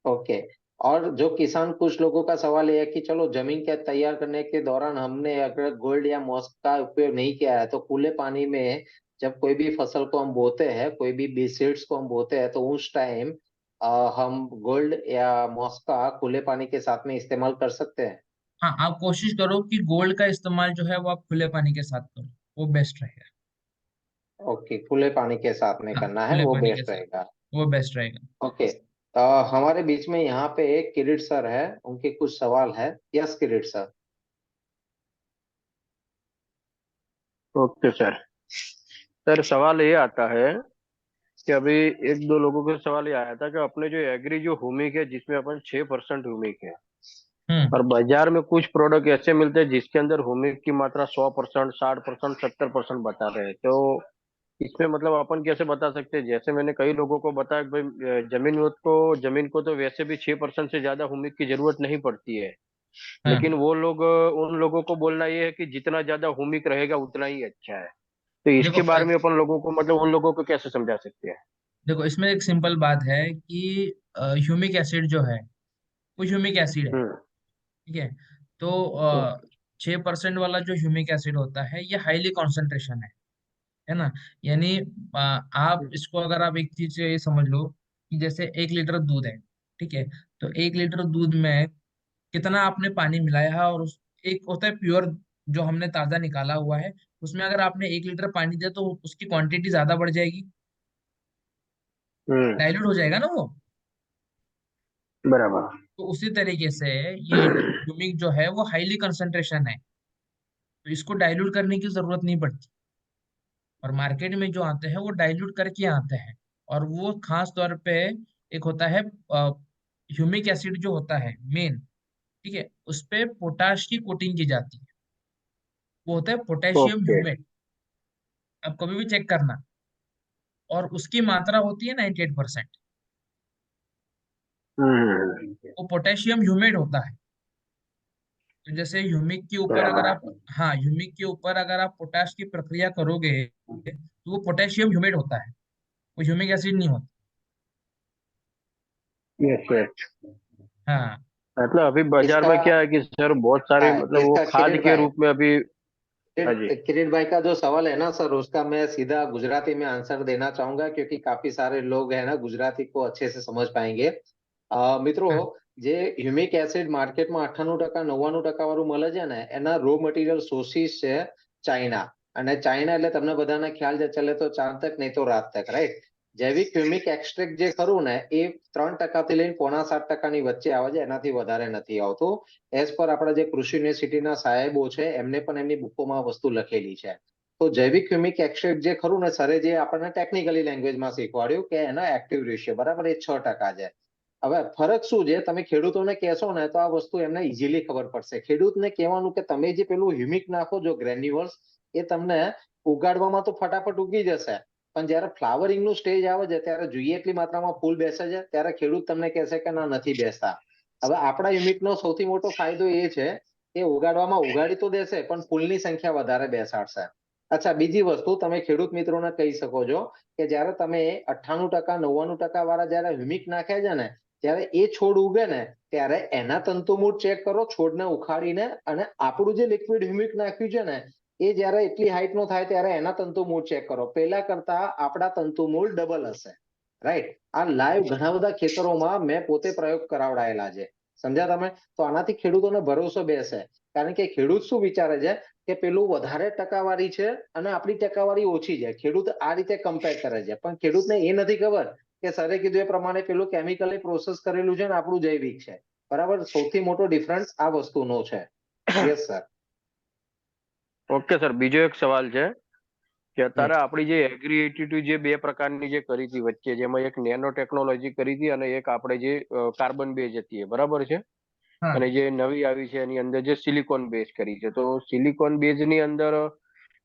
S3: ओके। और जो किसान, कुछ लोगों का सवाल ये है कि चलो जमीन के तैयार करने के दौरान हमने अगर गोल्ड या मॉस्क का उपयोग नहीं किया है, तो खुले पानी में जब कोई भी फसल को हम बोते हैं, कोई भी बीज सीड्स को हम बोते हैं, तो उस टाइम हम गोल्ड या मॉस्क का खुले पानी के साथ में इस्तेमाल कर सकते हैं?
S2: हाँ, आप कोशिश करो कि गोल्ड का इस्तेमाल जो है वो आप खुले पानी के साथ करो, वो बेस्ट रहेगा।
S3: ओके, खुले पानी के साथ में
S2: हाँ,
S3: करना है,
S2: खुले
S3: वो
S2: पानी के
S3: बेस्ट
S2: साथ
S3: रहेगा।
S2: वो बेस्ट रहेगा।
S3: ओके। हमारे बीच में यहाँ पे एक किरीट सर है, उनके कुछ सवाल है। यस किरीट सर।
S5: Okay sir. सर सवाल ये आता है कि अभी एक दो लोगों के सवाल ये आया था कि अपने जो एग्री जो ह्यूमिक है जिसमें अपन 6% ह्यूमिक है, और
S2: हम्म।
S5: बाजार में कुछ प्रोडक्ट ऐसे मिलते हैं जिसके अंदर ह्यूमिक की मात्रा 100%, 60%, 70% बता रहे हैं। तो इसमें मतलब अपन कैसे बता सकते हैं? जैसे मैंने कई लोगों को बताया कि भाई जमीन को तो वैसे भी 6% से ज्यादा ह्यूमिक की जरूरत नहीं पड़ती है,
S2: हाँ,
S5: लेकिन वो लोग उन लोगों को बोलना ये है कि जितना ज्यादा ह्यूमिक रहेगा उतना ही अच्छा है। तो
S2: देखो
S5: इसके बारे में अपन लोगों को मतलब उन लोगों को कैसे समझा सकते हैं?
S2: देखो, इसमें एक सिंपल बात है कि ह्यूमिक एसिड जो है वो ह्यूमिक एसिड है,
S5: हम्म।
S2: ठीक है। तो
S5: हम्म।
S2: 6% वाला जो ह्यूमिक एसिड होता है ये हाईली कॉन्सेंट्रेशन है ना। यानी आप इसको, अगर आप एक चीज से ये समझ लो कि जैसे 1 लीटर दूध है, ठीक है। तो 1 लीटर दूध में कितना आपने पानी मिलाया है, और एक होता है प्योर जो हमने ताजा निकाला हुआ है, उसमें अगर आपने 1 लीटर पानी दिया तो उसकी क्वांटिटी ज्यादा बढ़ जाएगी,
S5: हम्म।
S2: डाइल्यूट हो जाएगा ना वो।
S5: बराबर।
S2: तो उसी तरीके से ये ह्यूमिक जो है वो हाईली कंसंट्रेशन है, तो इसको डाइल्यूट करने की जरूरत नहीं पड़ती। और मार्केट में जो आते हैं वो डाइल्यूट करके आते हैं। और वो खास तौर पे एक होता है ह्यूमिक एसिड जो होता है मेन, ठीक है, उस पे पोटाश की कोटिंग की जाती है। वो होता है पोटेशियम
S5: ओके।
S2: ह्यूमेट। अब कभी भी चेक करना। और उसकी मात्रा होती है 98%।
S5: हम्म।
S2: वो पोटेशियम ह्यूमेट होता है। तो जैसे ह्यूमिक के ऊपर अगर आप,
S5: बराबर।
S2: हाँ, ह्यूमिक के ऊपर अगर आप पोटाश की प्रक्रिया करोगे तो वो पोटेशियम ह्यूमेट होता है, वो ह्यूमिक एसिड नहीं होता।
S5: Yes yes.
S2: हाँ।
S5: मतलब अभी बाजार
S3: इसका
S5: में क्या है कि सर बहुत सारे मतलब वो
S3: इसका
S5: खाद
S3: किरीट
S5: के
S3: भाई,
S5: रूप में अभी। हाँ जी।
S3: किरीट भाई का जो सवाल है ना सर, उसका मैं सीधा गुजराती में आंसर देना चाहूंगा, क्योंकि काफी सारे लोग हैं ना गुजराती को अच्छे से समझ पाएंगे। મિત્રો,
S2: हाँ।
S3: જે હ્યુમિક એસિડ માર્કેટમાં 98% 99% વાળું મળે છે ને, એના રો મટીરિયલ સોર્સિસ છે ચાઇના. અને ચાઇના એટલે તમને બધાને ખ્યાલ છે, ચલે તો ચાંદ તક નહીં તો રાત તક, રાઈટ? જૈવિક હ્યુમિક એક્સટ્રેક્ટ જે ખરું ને, એ 3% લઈને 6.25% વચ્ચે આવે છે, એનાથી વધારે નથી આવતું. એઝ પર આપણા જે કૃષિ યુનિવર્સિટીના સાહેબો છે, એમને પણ એમની બુકોમાં વસ્તુ લખેલી છે. તો જૈવિક હ્યુમિક એક્સટ્રેક્ટ જે ખરું ને, સરે જે આપણને ટેકનિકલી લેંગ્વેજમાં શીખવાડ્યું કે એનો એક્ટિવ રેશિયો બરાબર એ 6% છે. હવે ફરક શું છે, તમે ખેડૂતોને કહેશો ને તો આ વસ્તુ એમને ઇઝીલી ખબર પડશે. ખેડૂતને કહેવાનું કે તમે જે પેલું હ્યુમિક નાખો છો ગ્રેન્યુઅલ્સ, એ તમને ઉગાડવામાં તો ફટાફટ ઉગી જશે, પણ જયારે ફ્લાવરિંગ નું સ્ટેજ આવે છે, ત્યારે જોઈએ એટલી માત્રામાં ફૂલ બેસે છે, ત્યારે ખેડૂત તમને કહેશે કે ના, નથી બેસતા. હવે આપણા યુનિટનો સૌથી મોટો ફાયદો એ છે કે ઉગાડવામાં ઉગાડી તો દેશે, પણ ફૂલની સંખ્યા વધારે બેસાડશે. અચ્છા, બીજી વસ્તુ તમે ખેડૂત મિત્રોને કહી શકો છો કે જયારે તમે 98% 99% વાળા જયારે હ્યુમિક નાખે છે ને, ત્યારે એ છોડ ઉગે ને, ત્યારે એના તંતુમૂળ ચેક કરો છોડને ઉખાડીને, અને આપણું જે લિક્વિડ હ્યુમિક નાખ્યું છે ને, એ એ જ્યારે એટલી હાઈટ નો થાય ત્યારે એના તંતુમૂળ ચેક કરો, પહેલા કરતા આપણા તંતુમૂળ ડબલ હશે, રાઈટ? આ લાઈવ ઘણા બધા ખેતરોમાં મેં પોતે પ્રયોગ કરાવડાયેલા છે, સમજ્યા તમે? તો આનાથી ખેડૂતોને ભરોસો બેસે, કારણ કે ખેડૂત શું વિચારે છે કે પેલું વધારે ટકાવારી છે અને આપણી ટકાવારી ઓછી છે, ખેડૂત આ રીતે કમ્પેર કરે છે, પણ ખેડૂતને એ નથી ખબર કે સરે કીધું એ પ્રમાણે પેલું કેમિકલી પ્રોસેસ કરેલું છે ને આપણું જૈવિક છે, બરાબર? સૌથી મોટો ડિફરન્સ આ વસ્તુનો છે. Yes sir.
S5: ઓકે સર, બીજો એક સવાલ છે કે અત્યારે આપણી જે એગ્રી 82 જે બે પ્રકારની જે કરી હતી વચ્ચે, જેમાં એક નેનો ટેકનોલોજી કરી હતી અને એક આપણે જે કાર્બન બેઝ હતી, બરાબર છે?
S2: हाँ
S5: અને જે નવી આવી છે એની અંદર જે સિલિકોન બેઝ કરી છે, તો સિલિકોન બેઝ ની અંદર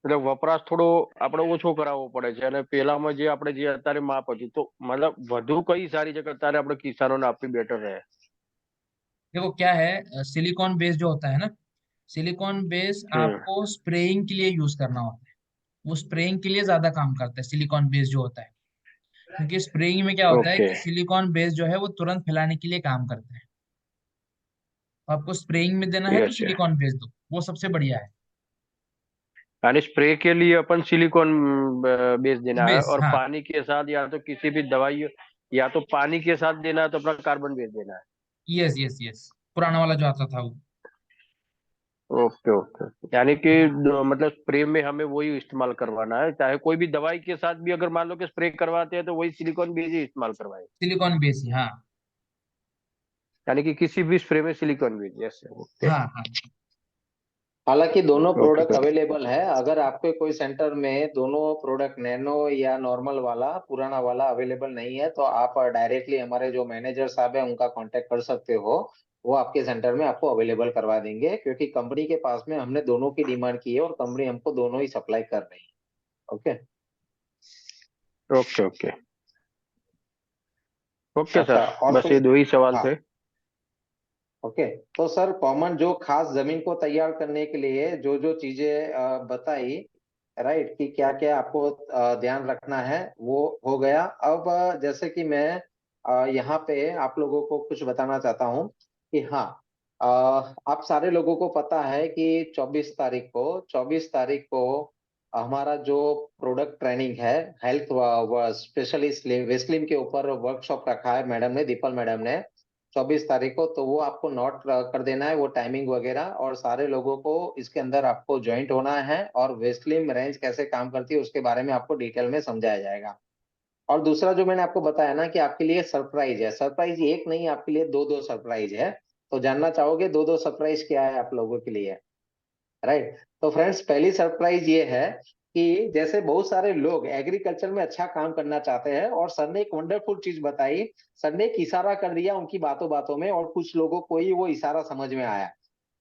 S5: મતલબ વપરાશ થોડો આપણે ઓછો કરાવવો પડે છે, અને પેલામાં જે આપણે જે અત્યારે માપ હતું, તો મતલબ વધુ કઈ સારી છે કે અત્યારે આપણે કિસાનોને આપવી બેટર રહે?
S2: देखो क्या है, सिलिकॉन बेस जो होता है ना, सिलिकॉन बेस आपको स्प्रेइंग के लिए यूज करना होता है। वो स्प्रेइंग के लिए ज्यादा काम करता है सिलिकॉन बेस जो होता है, क्योंकि स्प्रेइंग में क्या होता है
S5: ओके।
S2: कि सिलिकॉन बेस जो है वो तुरंत फैलाने के लिए काम करता है। तो आपको स्प्रेइंग में देना है तो
S5: यस।
S2: सिलिकॉन बेस दो, वो सबसे बढ़िया है।
S5: यानी स्प्रे के लिए अपन सिलिकॉन बेस देना है,
S2: बेस,
S5: और
S2: हाँ।
S5: पानी के साथ या तो किसी भी दवाई, या तो पानी के साथ देना है तो अपना कार्बन बेस देना है।
S2: यस यस यस, पुराना वाला जो आता था वो।
S5: Okay okay. यानी कि मतलब स्प्रे में हमें वही इस्तेमाल करवाना है, चाहे कोई भी दवाई के साथ भी अगर मान लो कि स्प्रे करवाते हैं तो वही सिलिकॉन बेस ही इस्तेमाल करवाए।
S2: सिलिकॉन बेस ही, हाँ।
S5: यानी कि किसी भी स्प्रे में सिलिकॉन बेस, यस। ओके
S2: हाँ हाँ।
S3: हालांकि दोनों
S5: ओके
S3: प्रोडक्ट
S5: सर।
S3: अवेलेबल है, अगर आपके कोई सेंटर में दोनों प्रोडक्ट नैनो या नॉर्मल वाला पुराना वाला अवेलेबल नहीं है तो आप डायरेक्टली हमारे जो मैनेजर साहब है उनका कांटेक्ट कर सकते हो, वो आपके सेंटर में आपको अवेलेबल करवा देंगे, क्योंकि कंपनी के पास में हमने दोनों की डिमांड की है और कंपनी हमको दोनों ही सप्लाई कर रही है। ओके
S5: ओके ओके ओके
S3: अच्छा,
S5: सर,
S3: और
S5: बस
S3: कोई?
S5: ये दो ही सवाल
S3: हाँ,
S5: थे।
S3: ओके। तो सर कॉमन जो खास जमीन को तैयार करने के लिए जो जो चीजें बताई, राइट, कि क्या क्या आपको ध्यान रखना है, वो हो गया। अब जैसे कि मैं यहाँ पे आप लोगों को कुछ बताना चाहता हूँ कि हाँ, अ, आप सारे लोगों को पता है कि 24 तारीख को हमारा जो प्रोडक्ट ट्रेनिंग है, हेल्थ स्पेशलिस्ट वेस्लिन के ऊपर वर्कशॉप रखा है मैडम ने, दीपल मैडम ने, 24 तारीख को। तो वो आपको नोट कर देना है, वो टाइमिंग वगैरह, और सारे लोगों को इसके अंदर आपको ज्वाइंट होना है, और वेस्लिन रेंज कैसे काम करती है उसके बारे में आपको डिटेल में समझाया जाएगा। और दूसरा जो मैंने आपको बताया ना कि आपके लिए सरप्राइज है, सरप्राइज एक नहीं, आपके लिए दो दो सरप्राइज है। तो जानना चाहोगे दो दो सरप्राइज क्या है आप लोगों के लिए? राइट। तो फ्रेंड्स, पहली सरप्राइज ये है कि जैसे बहुत सारे लोग एग्रीकल्चर में अच्छा काम करना चाहते हैं, और सर ने एक वंडरफुल चीज बताई, सर ने एक इशारा कर दिया उनकी बातों बातों में, और कुछ लोगों को ही वो इशारा समझ में आया।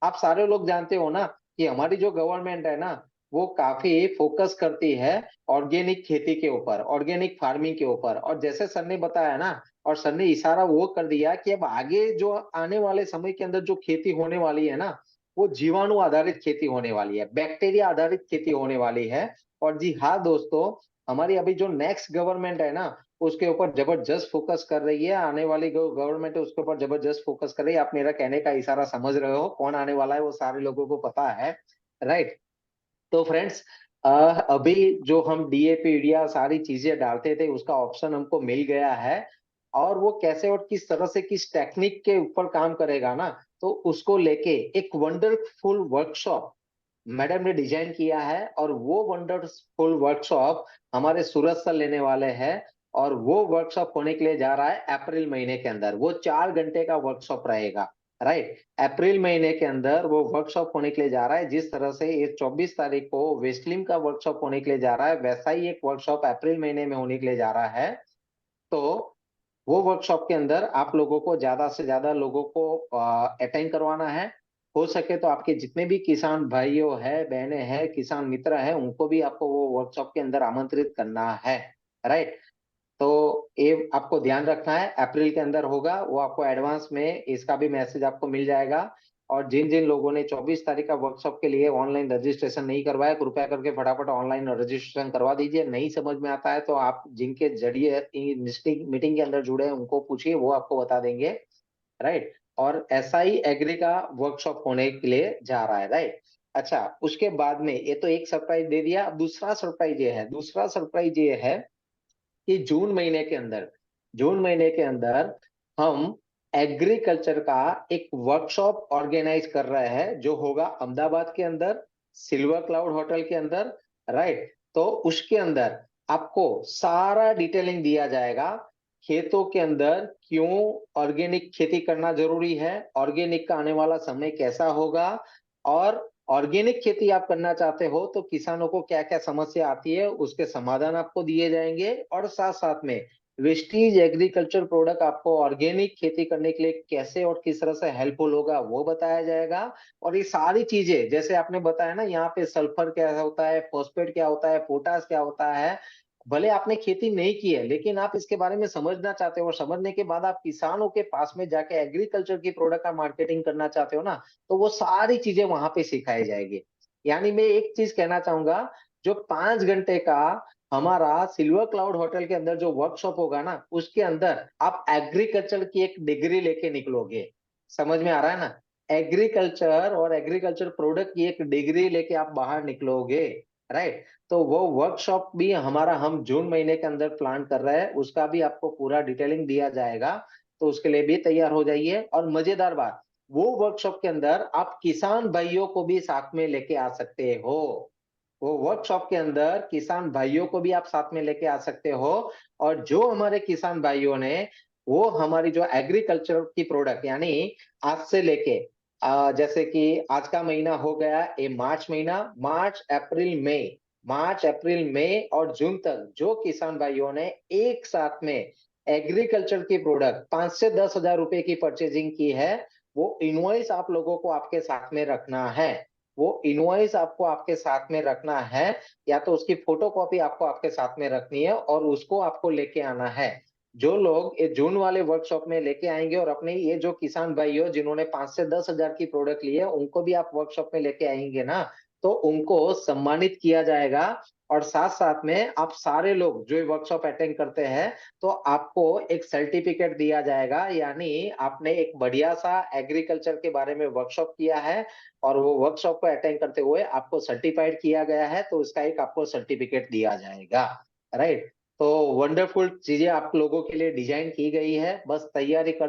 S3: आप सारे लोग जानते हो ना कि हमारी जो गवर्नमेंट है ना, वो काफी फोकस करती है ऑर्गेनिक खेती के ऊपर, ऑर्गेनिक फार्मिंग के ऊपर। और जैसे सर ने बताया ना, और सर ने इशारा वो कर दिया कि अब आगे जो आने वाले समय के अंदर जो खेती होने वाली है ना, वो जीवाणु आधारित खेती होने वाली है, बैक्टीरिया आधारित खेती होने वाली है। और जी हाँ दोस्तों, हमारी अभी जो नेक्स्ट गवर्नमेंट है ना, उसके ऊपर जबरदस्त फोकस कर रही है, आने वाली गवर्नमेंट है उसके ऊपर जबरदस्त फोकस कर रही है। आप मेरा कहने का इशारा समझ रहे हो, कौन आने वाला है वो सारे लोगों को पता है, राइट? तो फ्रेंड्स, अभी जो हम डीएपी यूरिया सारी चीजें डालते थे उसका ऑप्शन हमको मिल गया है, और वो कैसे और किस तरह से किस टेक्निक के ऊपर काम करेगा ना, तो उसको लेके एक वंडरफुल वर्कशॉप मैडम ने डिजाइन किया है। और वो वंडरफुल वर्कशॉप हमारे सूरज सर लेने वाले हैं, और वो वर्कशॉप होने के लिए जा रहा है अप्रैल महीने के अंदर। वो 4 घंटे का वर्कशॉप रहेगा, राइट? अप्रैल महीने के अंदर वो वर्कशॉप होने के लिए जा रहा है। जिस तरह से ये 24 तारीख को वेस्टलिम का वर्कशॉप होने के लिए जा रहा है, वैसा ही एक वर्कशॉप अप्रैल महीने में होने के लिए जा रहा है। तो वो वर्कशॉप के अंदर आप लोगों को ज्यादा से ज्यादा लोगों को अटेंड करवाना है। हो सके तो आपके जितने भी किसान भाइयों है, बहनें हैं, किसान मित्र हैं, उनको भी आपको वो वर्कशॉप के अंदर आमंत्रित करना है, राइट? तो ये आपको ध्यान रखना है, अप्रैल के अंदर होगा वो, आपको एडवांस में इसका भी मैसेज आपको मिल जाएगा। और जिन जिन लोगों ने 24 तारीख का वर्कशॉप के लिए ऑनलाइन रजिस्ट्रेशन नहीं करवाया, कृपया करके फटाफट ऑनलाइन रजिस्ट्रेशन करवा दीजिए। नहीं समझ में आता है तो आप जिनके जरिए मीटिंग के अंदर जुड़े हैं उनको पूछिए, वो आपको बता देंगे, राइट? और ऐसा ही एग्री का वर्कशॉप होने के लिए जा रहा है, राइट? अच्छा, उसके बाद में ये तो एक सरप्राइज दे दिया। अब दूसरा सरप्राइज ये है कि जून महीने के अंदर हम एग्रीकल्चर का एक वर्कशॉप ऑर्गेनाइज कर रहे हैं, जो होगा अहमदाबाद के अंदर सिल्वर क्लाउड होटल के अंदर, राइट। तो उसके अंदर आपको सारा डिटेलिंग दिया जाएगा, खेतों के अंदर क्यों ऑर्गेनिक खेती करना जरूरी है, ऑर्गेनिक का आने वाला समय कैसा होगा, और ऑर्गेनिक खेती आप करना चाहते हो तो किसानों को क्या क्या समस्या आती है उसके समाधान आपको दिए जाएंगे, और साथ साथ में वेस्टीज एग्रीकल्चर प्रोडक्ट आपको ऑर्गेनिक खेती करने के लिए कैसे और किस तरह से हेल्पफुल होगा वो बताया जाएगा। और ये सारी चीजें जैसे आपने बताया ना, यहाँ पे सल्फर क्या होता है, फॉस्फेट क्या होता है, पोटास क्या होता है, भले आपने खेती नहीं की है लेकिन आप इसके बारे में समझना चाहते हो, और समझने के बाद आप किसानों के पास में जाके एग्रीकल्चर की प्रोडक्ट का मार्केटिंग करना चाहते हो ना, तो वो सारी चीजें वहां पे सिखाई जाएगी। यानी मैं एक चीज कहना चाहूंगा, जो 5 घंटे का हमारा सिल्वर क्लाउड होटल के अंदर जो वर्कशॉप होगा ना, उसके अंदर आप एग्रीकल्चर की एक डिग्री लेके निकलोगे। समझ में आ रहा है ना? एग्रीकल्चर और एग्रीकल्चर प्रोडक्ट की एक डिग्री लेके आप बाहर निकलोगे, राइट। तो वो वर्कशॉप भी हमारा हम जून महीने के अंदर प्लान कर रहे हैं, उसका भी आपको पूरा डिटेलिंग दिया जाएगा, तो उसके लिए भी तैयार हो जाइए। और मजेदार बात, वो वर्कशॉप के अंदर आप किसान भाइयों को भी साथ में लेके आ सकते हो। वो वर्कशॉप के अंदर किसान भाइयों को भी आप साथ में लेके आ सकते हो। और जो हमारे किसान भाइयों ने वो हमारी जो एग्रीकल्चर की प्रोडक्ट, यानी आज से लेके जैसे कि आज का महीना हो गया ये मार्च महीना, मार्च अप्रैल मई और जून तक जो किसान भाइयों ने एक साथ में एग्रीकल्चर की प्रोडक्ट 5 से 10 हजार रुपए की परचेजिंग की है, वो इनवॉइस आप लोगों को आपके साथ में रखना है। वो इनवॉइस आपको आपके साथ में रखना है, या तो उसकी फोटोकॉपी आपको आपके साथ में रखनी है और उसको आपको लेके आना है। जो लोग ये जून वाले वर्कशॉप में लेके आएंगे और अपने ये जो किसान भाई हो जिन्होंने 5 से 10 हजार की प्रोडक्ट ली है उनको भी आप वर्कशॉप में लेके आएंगे ना, तो उनको सम्मानित किया जाएगा। और साथ साथ में आप सारे लोग जो वर्कशॉप अटेंड करते हैं तो आपको एक सर्टिफिकेट दिया जाएगा, यानी आपने एक बढ़िया सा एग्रीकल्चर के बारे में वर्कशॉप किया है और वो वर्कशॉप को अटेंड करते हुए आपको सर्टिफाइड किया गया है, तो उसका एक आपको सर्टिफिकेट दिया जाएगा, राइट। तो वंडरफुल चीजें आप लोगों के लिए डिजाइन की गई है, बस तैयारी कर